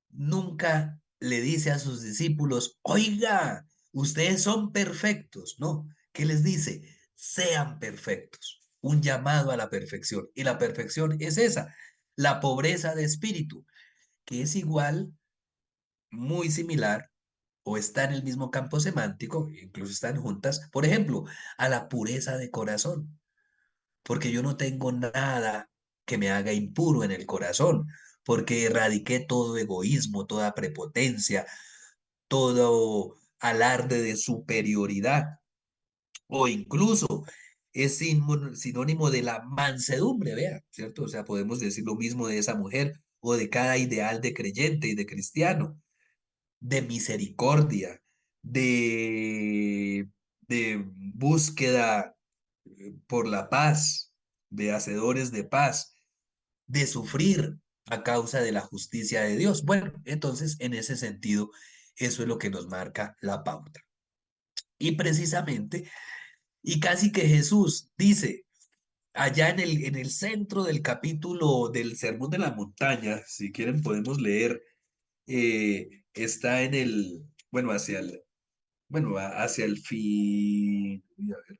nunca le dice a sus discípulos, oiga, ustedes son perfectos. No, ¿qué les dice? Sean perfectos. Un llamado a la perfección. Y la perfección es esa, la pobreza de espíritu, que es igual, muy similar, o está en el mismo campo semántico, incluso están juntas, por ejemplo, a la pureza de corazón, porque yo no tengo nada que me haga impuro en el corazón, porque erradiqué todo egoísmo, toda prepotencia, todo alarde de superioridad, o incluso es sinónimo de la mansedumbre, vea, ¿cierto? O sea, podemos decir lo mismo de esa mujer o de cada ideal de creyente y de cristiano, de misericordia, de búsqueda por la paz, de hacedores de paz, de sufrir a causa de la justicia de Dios. Bueno, entonces en ese sentido, eso es lo que nos marca la pauta. Y precisamente, y casi que Jesús dice, allá en el centro del capítulo del Sermón de la Montaña, si quieren podemos leer, está en el, bueno, hacia el fin, uy, a ver,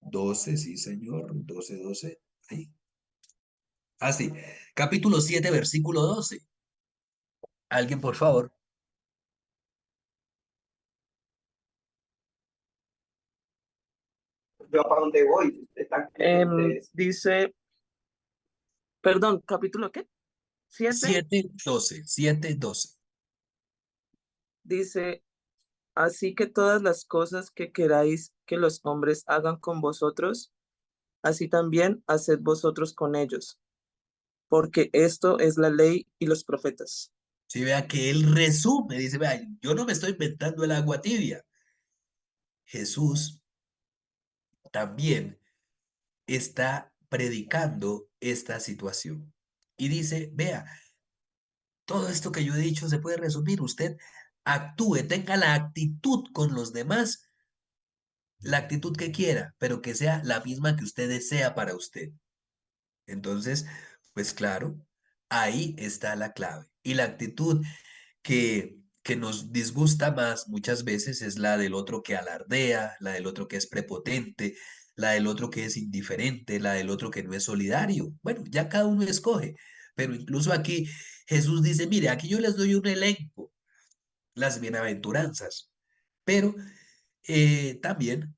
12, sí, señor, 12, ahí. Ah, sí, capítulo 7, versículo 12. Alguien, por favor. Yo para dónde voy. Dice, perdón, ¿capítulo qué? 7. 7:12, 7:12. Dice, así que todas las cosas que queráis que los hombres hagan con vosotros, así también haced vosotros con ellos, porque esto es la ley y los profetas. Si vea que él resume, dice, vea, yo no me estoy inventando el agua tibia. Jesús también está predicando esta situación. Y dice, vea, todo esto que yo he dicho se puede resumir. Usted actúe, tenga la actitud con los demás, la actitud que quiera, pero que sea la misma que usted desea para usted. Entonces, pues claro, ahí está la clave. Y la actitud que nos disgusta más muchas veces es la del otro que alardea, la del otro que es prepotente, la del otro que es indiferente, la del otro que no es solidario. Bueno, ya cada uno escoge, pero incluso aquí Jesús dice, mire, aquí yo les doy un elenco, las bienaventuranzas, pero también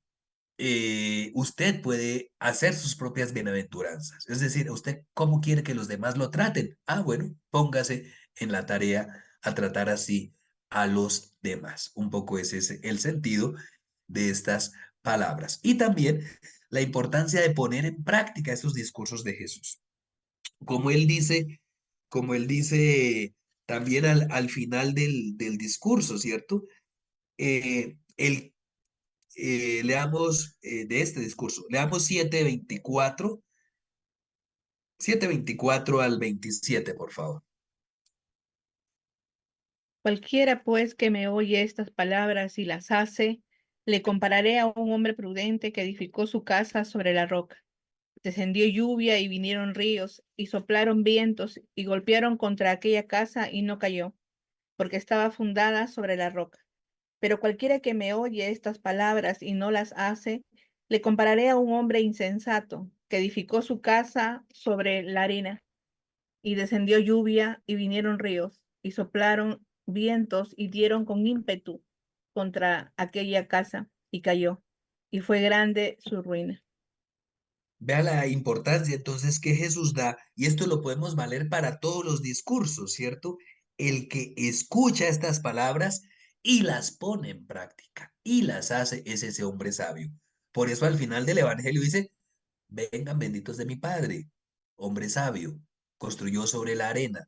usted puede hacer sus propias bienaventuranzas. Es decir, usted cómo quiere que los demás lo traten. Ah, bueno, póngase en la tarea a tratar así a los demás. Un poco ese es el sentido de estas palabras. Y también la importancia de poner en práctica esos discursos de Jesús. Como él dice, como él dice también al final del discurso, ¿cierto? El leamos de este discurso, leamos 7:24 al 27, por favor. Cualquiera pues que me oye estas palabras y las hace, le compararé a un hombre prudente que edificó su casa sobre la roca. Descendió lluvia y vinieron ríos, y soplaron vientos y golpearon contra aquella casa y no cayó, porque estaba fundada sobre la roca. Pero cualquiera que me oye estas palabras y no las hace, le compararé a un hombre insensato que edificó su casa sobre la arena. Y descendió lluvia y vinieron ríos y soplaron vientos y dieron con ímpetu contra aquella casa y cayó. Y fue grande su ruina. Vea la importancia entonces que Jesús da, y esto lo podemos valer para todos los discursos, ¿cierto? El que escucha estas palabras y las pone en práctica y las hace es ese hombre sabio. Por eso al final del Evangelio dice, vengan benditos de mi Padre, hombre sabio, construyó sobre la arena.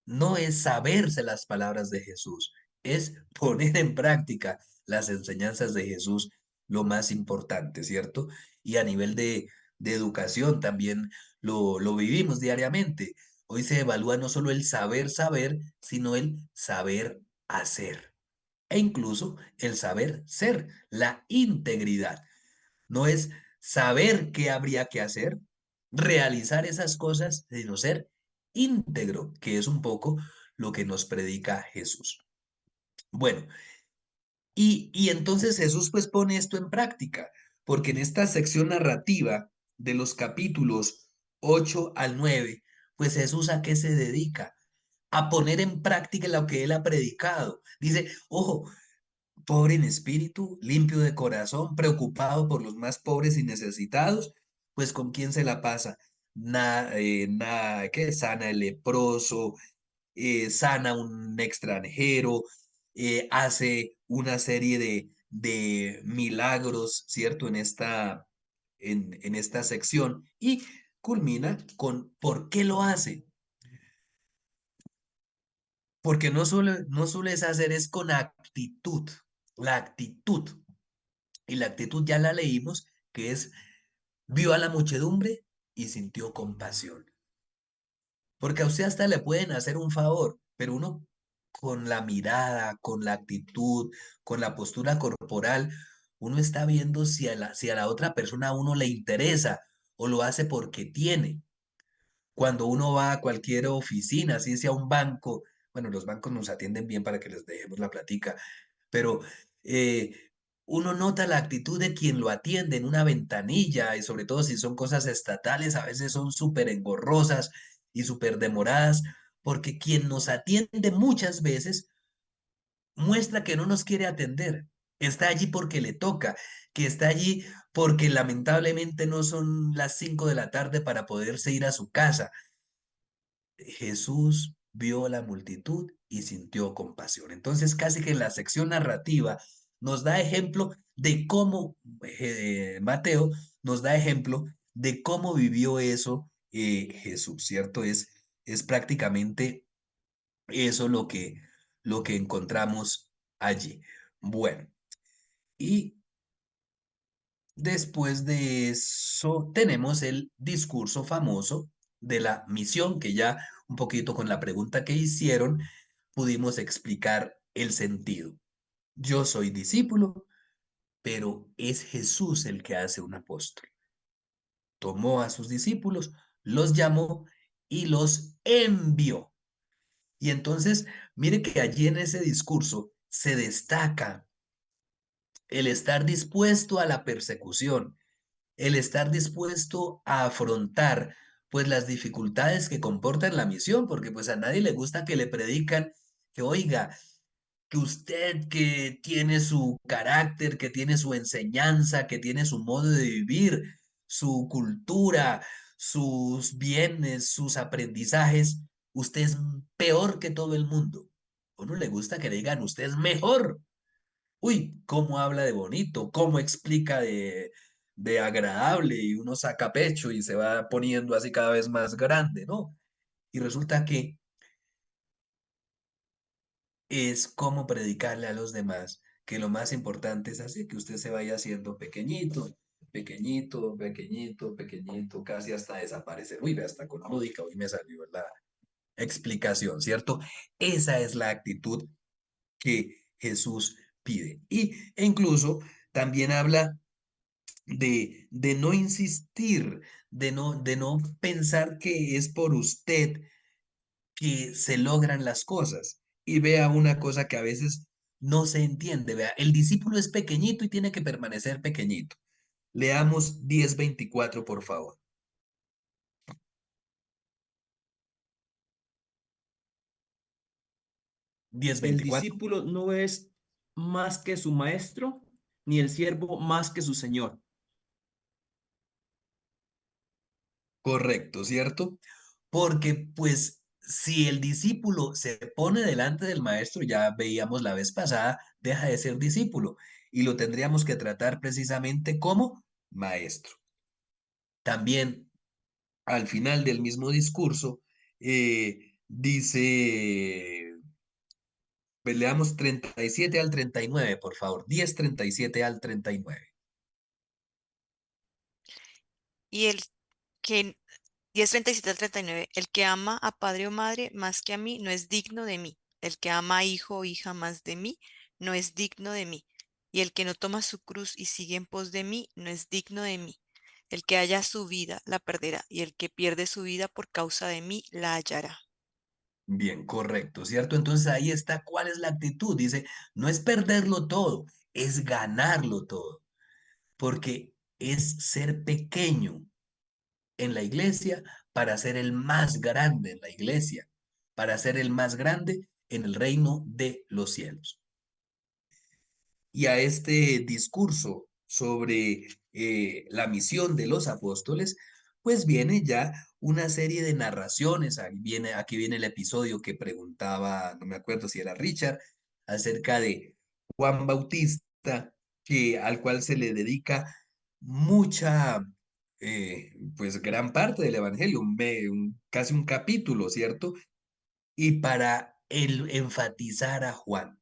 No es saberse las palabras de Jesús, es poner en práctica las enseñanzas de Jesús, lo más importante, ¿cierto? Y a nivel de educación también lo vivimos diariamente. Hoy se evalúa no solo el saber saber, sino el saber hacer e incluso el saber ser, la integridad. No es saber qué habría que hacer, realizar esas cosas, sino ser íntegro, que es un poco lo que nos predica Jesús. Bueno, y entonces Jesús pues pone esto en práctica, porque en esta sección narrativa de los capítulos 8 al 9, pues Jesús ¿a qué se dedica? A poner en práctica lo que él ha predicado. Dice, ojo, pobre en espíritu, limpio de corazón, preocupado por los más pobres y necesitados, pues ¿con quién se la pasa? ¿Qué? Sana el leproso, sana un extranjero, hace una serie de milagros, ¿cierto? En esta sección y culmina con ¿por qué lo hace? Porque no sueles hacer es con actitud, la actitud. Y la actitud ya la leímos, que es, vio a la muchedumbre y sintió compasión. Porque a usted hasta le pueden hacer un favor, pero uno con la mirada, con la actitud, con la postura corporal, uno está viendo si a la otra persona a uno le interesa o lo hace porque tiene. Cuando uno va a cualquier oficina, así sea un banco, bueno, los bancos nos atienden bien para que les dejemos la platica, pero eh, uno nota la actitud de quien lo atiende en una ventanilla y sobre todo si son cosas estatales, a veces son súper engorrosas y súper demoradas, porque quien nos atiende muchas veces muestra que no nos quiere atender. Está allí porque le toca, que está allí porque lamentablemente no son las 5 de la tarde para poderse ir a su casa. Jesús vio la multitud y sintió compasión. Entonces, casi que en la sección narrativa nos da ejemplo de cómo, Mateo nos da ejemplo de cómo vivió eso Jesús, ¿cierto? Es prácticamente eso lo que encontramos allí. Bueno, y después de eso tenemos el discurso famoso de la misión, que ya un poquito con la pregunta que hicieron pudimos explicar el sentido. Yo soy discípulo, pero es Jesús el que hace un apóstol. Tomó a sus discípulos, los llamó y los envió. Y entonces, mire que allí en ese discurso se destaca el estar dispuesto a la persecución, el estar dispuesto a afrontar pues las dificultades que comportan la misión, porque pues a nadie le gusta que le predican que oiga, que usted que tiene su carácter, que tiene su enseñanza, que tiene su modo de vivir, su cultura, sus bienes, sus aprendizajes, usted es peor que todo el mundo. A uno le gusta que le digan, usted es mejor. Uy, cómo habla de bonito, cómo explica de agradable y uno saca pecho y se va poniendo así cada vez más grande, ¿no? Y resulta que es cómo predicarle a los demás, que lo más importante es así, que usted se vaya haciendo pequeñito, pequeñito, pequeñito, pequeñito, casi hasta desaparecer. Uy, ve, hasta con lúdica, hoy me salió la explicación, ¿cierto? Esa es la actitud que Jesús pide. E incluso también habla de no insistir, de no pensar que es por usted que se logran las cosas. Y vea una cosa que a veces no se entiende. Vea, el discípulo es pequeñito y tiene que permanecer pequeñito. Leamos 10:24, por favor. 10:24. El discípulo no es más que su maestro, ni el siervo más que su señor. Correcto, ¿cierto? Porque pues si el discípulo se pone delante del maestro, ya veíamos la vez pasada, deja de ser discípulo y lo tendríamos que tratar precisamente como maestro. También al final del mismo discurso dice, pues, leamos 37 al 39, por favor, 10:37 al 39. Y el que 10:37 al 39, el que ama a padre o madre más que a mí no es digno de mí. El que ama a hijo o hija más de mí no es digno de mí. Y el que no toma su cruz y sigue en pos de mí no es digno de mí. El que haya su vida la perderá, y el que pierde su vida por causa de mí la hallará. Bien, correcto, ¿cierto? Entonces ahí está cuál es la actitud. Dice, no es perderlo todo, es ganarlo todo, porque es ser pequeño en la iglesia para ser el más grande en la iglesia, para ser el más grande en el reino de los cielos. Y a este discurso sobre la misión de los apóstoles, pues viene ya una serie de narraciones. Aquí viene el episodio que preguntaba, no me acuerdo si era Richard, acerca de Juan Bautista, al cual se le dedica mucha, pues gran parte del Evangelio, casi un capítulo, ¿cierto? Y para enfatizar a Juan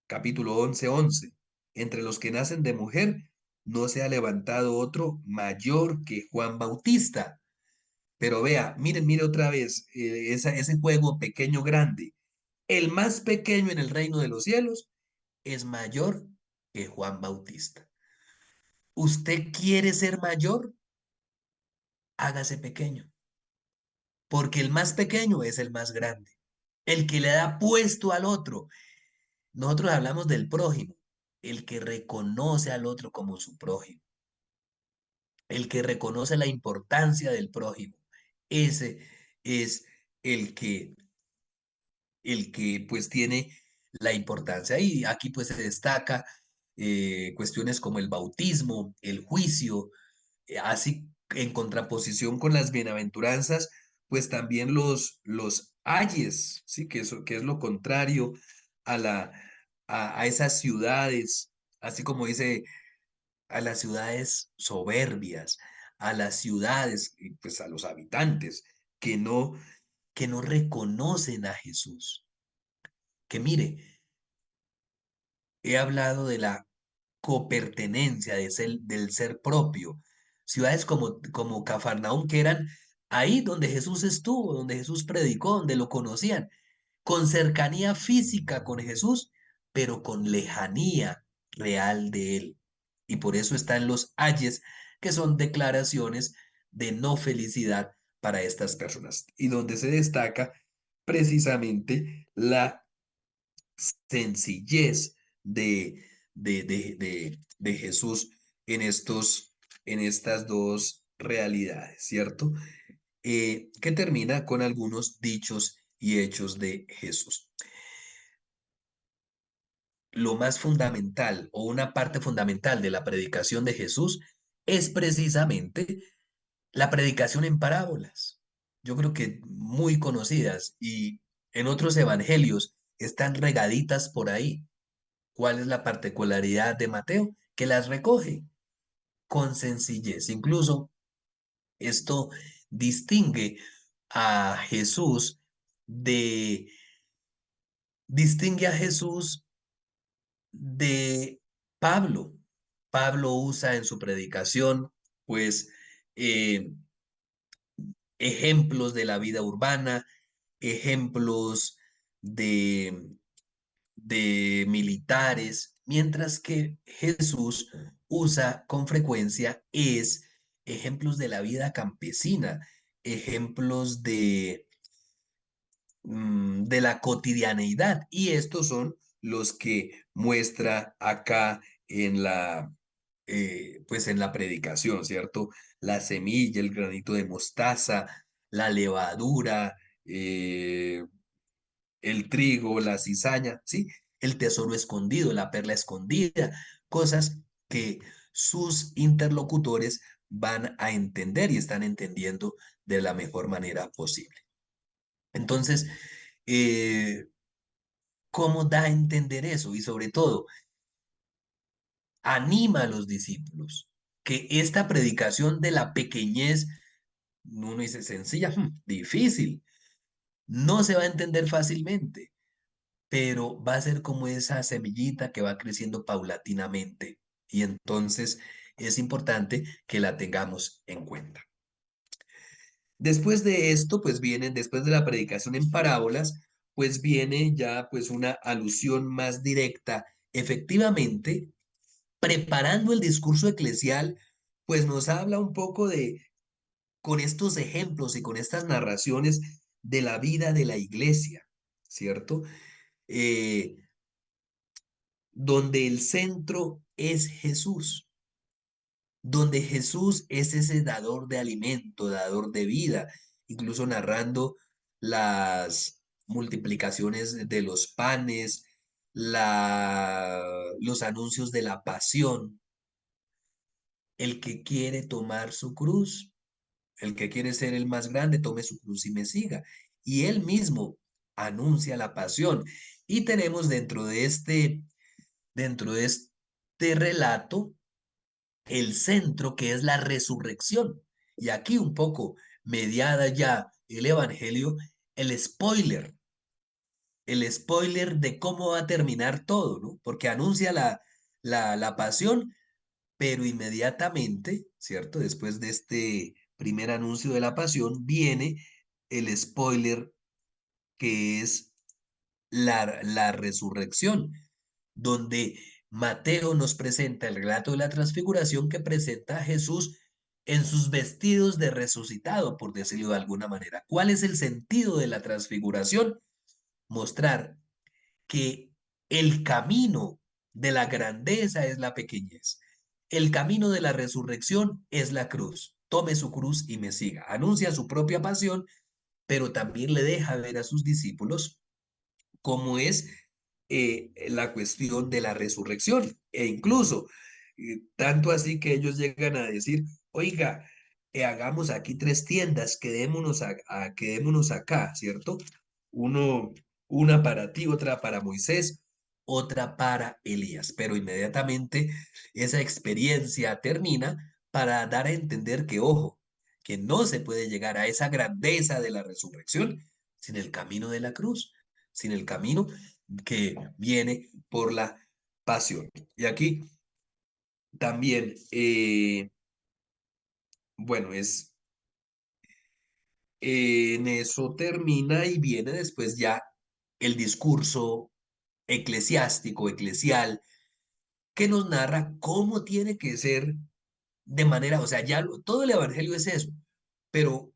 capítulo 11:11. Entre los que nacen de mujer, no se ha levantado otro mayor que Juan Bautista. Pero vea, miren, mire otra vez ese juego pequeño grande. El más pequeño en el reino de los cielos es mayor que Juan Bautista. ¿Usted quiere ser mayor? Hágase pequeño, porque el más pequeño es el más grande, el que le da puesto al otro. Nosotros hablamos del prójimo, el que reconoce al otro como su prójimo, el que reconoce la importancia del prójimo. Ese es el que, pues tiene la importancia. Y aquí pues se destaca cuestiones como el bautismo, el juicio, así en contraposición con las bienaventuranzas, pues también los ayes, ¿sí? Que es lo contrario a a esas ciudades, así como dice, a las ciudades soberbias, a las ciudades, y pues a los habitantes que no reconocen a Jesús. Que mire, he hablado de la copertenencia, del ser propio. Ciudades como Cafarnaúm, que eran ahí donde Jesús estuvo, donde Jesús predicó, donde lo conocían. con cercanía física con Jesús, pero con lejanía real de Él. Y por eso están los ayes, que son declaraciones de no felicidad para estas personas, y donde se destaca precisamente la sencillez de Jesús en estas dos realidades, ¿cierto? Que termina con algunos dichos y hechos de Jesús. Lo más fundamental o una parte fundamental de la predicación de Jesús es precisamente la predicación en parábolas. Yo creo que muy conocidas y en otros evangelios están regaditas por ahí. ¿Cuál es la particularidad de Mateo? Que las recoge con sencillez. Incluso esto distingue a Jesús de, distingue a Jesús de Pablo. Pablo usa en su predicación, pues, ejemplos de la vida urbana, ejemplos de, de militares, mientras que Jesús usa con frecuencia es ejemplos de la vida campesina, ejemplos de la cotidianeidad, y estos son los que muestra acá en pues en la predicación, ¿cierto? La semilla, el granito de mostaza, la levadura, el trigo, la cizaña, ¿sí? El tesoro escondido, la perla escondida, cosas que sus interlocutores van a entender y están entendiendo de la mejor manera posible. Entonces, ¿cómo da a entender eso? Y sobre todo, anima a los discípulos que esta predicación de la pequeñez, uno dice sencilla, difícil, no se va a entender fácilmente, pero va a ser como esa semillita que va creciendo paulatinamente. Y entonces es importante que la tengamos en cuenta. Después de esto, pues vienen, después de la predicación en parábolas, pues viene ya pues una alusión más directa. Efectivamente, preparando el discurso eclesial, pues nos habla un poco con estos ejemplos y con estas narraciones de la vida de la iglesia, ¿cierto? Eh, donde el centro es Jesús, donde Jesús es ese dador de alimento, dador de vida, incluso narrando las multiplicaciones de los panes, los anuncios de la pasión. El que quiere tomar su cruz, el que quiere ser el más grande, tome su cruz y me siga. Y él mismo anuncia la pasión. Y tenemos dentro de este relato, el centro que es la resurrección. Y aquí un poco mediada ya el evangelio, el spoiler de cómo va a terminar todo, ¿no? Porque anuncia la pasión, pero inmediatamente, ¿cierto? Después de este primer anuncio de la pasión, viene el spoiler que es la resurrección, donde Mateo nos presenta el relato de la transfiguración que presenta a Jesús en sus vestidos de resucitado, por decirlo de alguna manera. ¿Cuál es el sentido de la transfiguración? Mostrar que el camino de la grandeza es la pequeñez. El camino de la resurrección es la cruz. Tome su cruz y me siga. Anuncia su propia pasión, pero también le deja ver a sus discípulos cómo es la cuestión de la resurrección. E incluso, tanto así que ellos llegan a decir, oiga, hagamos aquí 3 tiendas, quedémonos acá, ¿cierto? Uno, una para ti, otra para Moisés, otra para Elías. Pero inmediatamente esa experiencia termina para dar a entender que, ojo, que no se puede llegar a esa grandeza de la resurrección sin el camino de la cruz, sin el camino que viene por la pasión. Y aquí también, bueno, en eso termina y viene después ya el discurso eclesiástico, eclesial, que nos narra cómo tiene que ser de manera, o sea, todo el Evangelio es eso, pero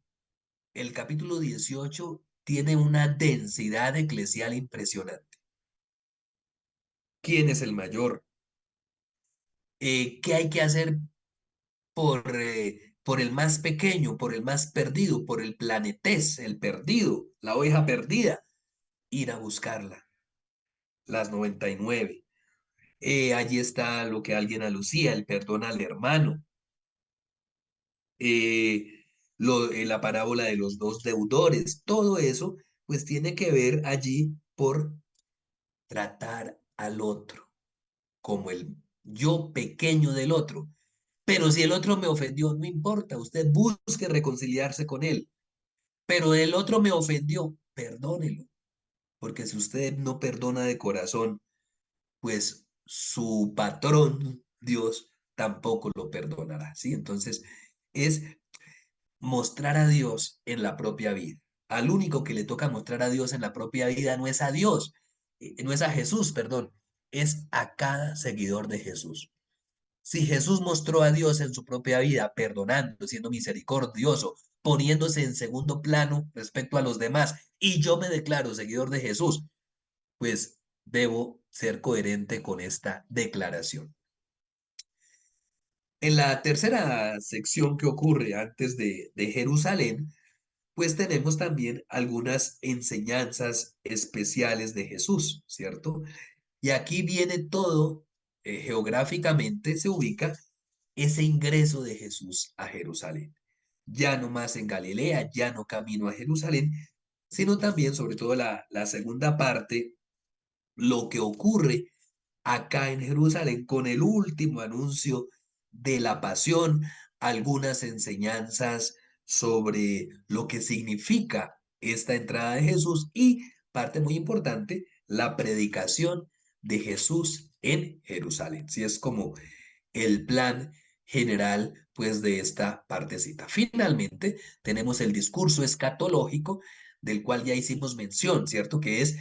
el capítulo 18 tiene una densidad eclesial impresionante. ¿Quién es el mayor? ¿Qué hay que hacer por el más pequeño, por el más perdido, por el planetés, el perdido, la oveja perdida? Ir a buscarla, las 99. Allí está lo que alguien alucía, el perdón al hermano. La parábola de los dos deudores, todo eso, pues tiene que ver allí por tratar al otro como el yo pequeño del otro. Pero si el otro me ofendió, no importa, usted busque reconciliarse con él. Pero el otro me ofendió, perdónelo, porque si usted no perdona de corazón, pues su patrón, Dios, tampoco lo perdonará, ¿sí? Entonces, es mostrar a Dios en la propia vida. Al único que le toca mostrar a Dios en la propia vida no es a Dios, no es a Jesús, perdón, es a cada seguidor de Jesús. Si Jesús mostró a Dios en su propia vida, perdonando, siendo misericordioso, poniéndose en segundo plano respecto a los demás, y yo me declaro seguidor de Jesús, pues debo ser coherente con esta declaración. En la tercera sección que ocurre antes de Jerusalén, pues tenemos también algunas enseñanzas especiales de Jesús, ¿cierto? Y aquí viene todo, geográficamente se ubica ese ingreso de Jesús a Jerusalén. Ya no más en Galilea, ya no camino a Jerusalén, sino también, sobre todo la segunda parte, lo que ocurre acá en Jerusalén con el último anuncio de la pasión, algunas enseñanzas sobre lo que significa esta entrada de Jesús y, parte muy importante, la predicación de Jesús en Jerusalén. Si es como el plan general, pues, de esta partecita. Finalmente, tenemos el discurso escatológico, del cual ya hicimos mención, ¿cierto? Que es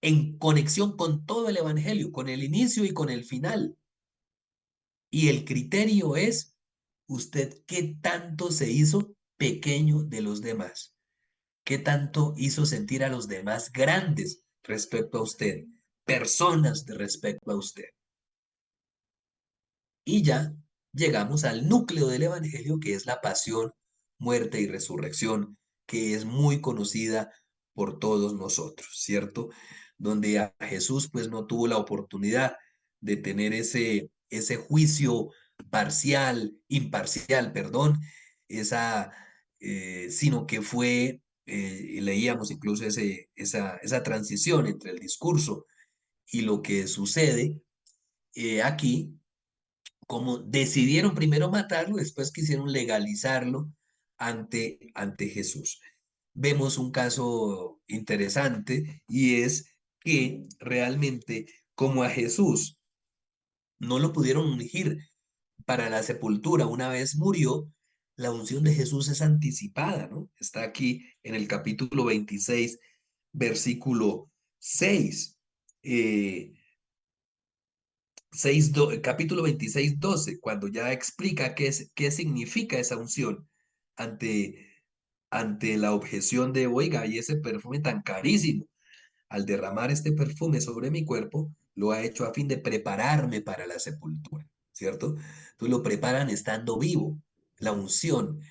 en conexión con todo el Evangelio, con el inicio y con el final. Y el criterio es, ¿usted qué tanto se hizo pequeño de los demás? ¿Qué tanto hizo sentir a los demás grandes respecto a usted? Personas de respecto a usted. Y ya llegamos al núcleo del Evangelio, que es la pasión, muerte y resurrección, que es muy conocida por todos nosotros, ¿cierto? Donde a Jesús pues no tuvo la oportunidad de tener ese juicio parcial, imparcial, perdón, sino que fue, leíamos incluso esa transición entre el discurso y lo que sucede aquí, como decidieron primero matarlo, después quisieron legalizarlo ante Jesús. Vemos un caso interesante y es que realmente como a Jesús no lo pudieron ungir para la sepultura una vez murió, la unción de Jesús es anticipada, ¿no? Está aquí en el capítulo 26, versículo 6. 6, capítulo 26, 12, cuando ya explica qué significa esa unción ante, ante la objeción de, oiga, y ese perfume tan carísimo, al derramar este perfume sobre mi cuerpo, lo ha hecho a fin de prepararme para la sepultura, ¿cierto? Entonces lo preparan estando vivo, la unción.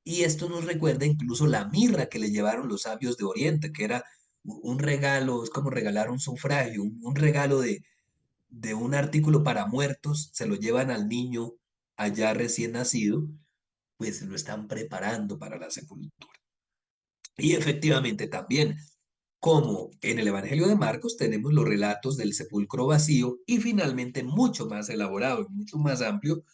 Y esto nos recuerda incluso la mirra que le llevaron los sabios de Oriente, que era un regalo, es como regalar un sufragio, un regalo de un artículo para muertos, se lo llevan al niño allá recién nacido, pues lo están preparando para la sepultura. Y efectivamente también, como en el Evangelio de Marcos tenemos los relatos del sepulcro vacío y finalmente mucho más elaborado y mucho más amplio,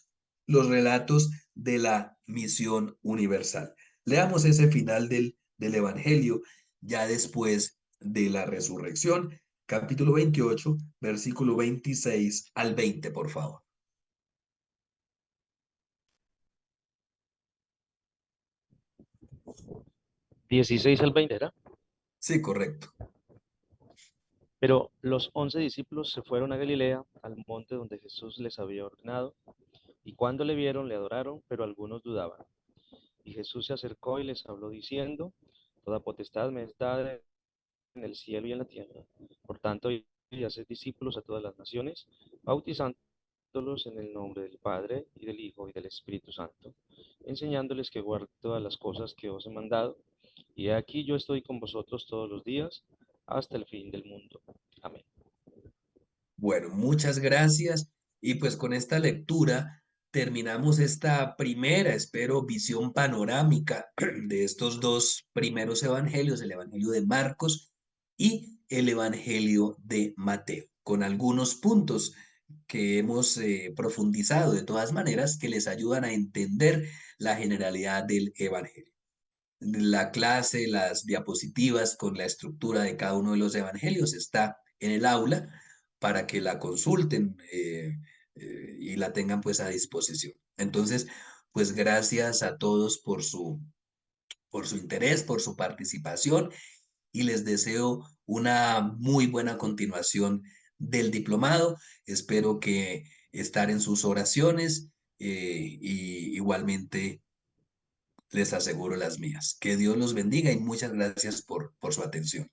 los relatos de la misión universal. Leamos ese final del Evangelio ya después de la resurrección, capítulo 28, versículo 26 al 20, por favor. 16 al 20, ¿era? Sí, correcto. Pero los 11 discípulos se fueron a Galilea, al monte donde Jesús les había ordenado, y cuando le vieron, le adoraron, pero algunos dudaban. Y Jesús se acercó y les habló diciendo, toda potestad me es dada en el cielo y en la tierra. Por tanto, id y haced discípulos a todas las naciones, bautizándolos en el nombre del Padre, y del Hijo, y del Espíritu Santo, enseñándoles que guarden todas las cosas que os he mandado. Y he aquí yo estoy con vosotros todos los días, hasta el fin del mundo. Amén. Bueno, muchas gracias. Y pues con esta lectura terminamos esta primera, espero, visión panorámica de estos dos primeros evangelios, el Evangelio de Marcos y el Evangelio de Mateo, con algunos puntos que hemos profundizado de todas maneras que les ayudan a entender la generalidad del Evangelio. La clase, las diapositivas con la estructura de cada uno de los evangelios está en el aula para que la consulten y la tengan pues a disposición. Entonces, pues gracias a todos por su interés, por su participación y les deseo una muy buena continuación del diplomado. Espero que estar en sus oraciones y igualmente les aseguro las mías. Que Dios los bendiga y muchas gracias por su atención.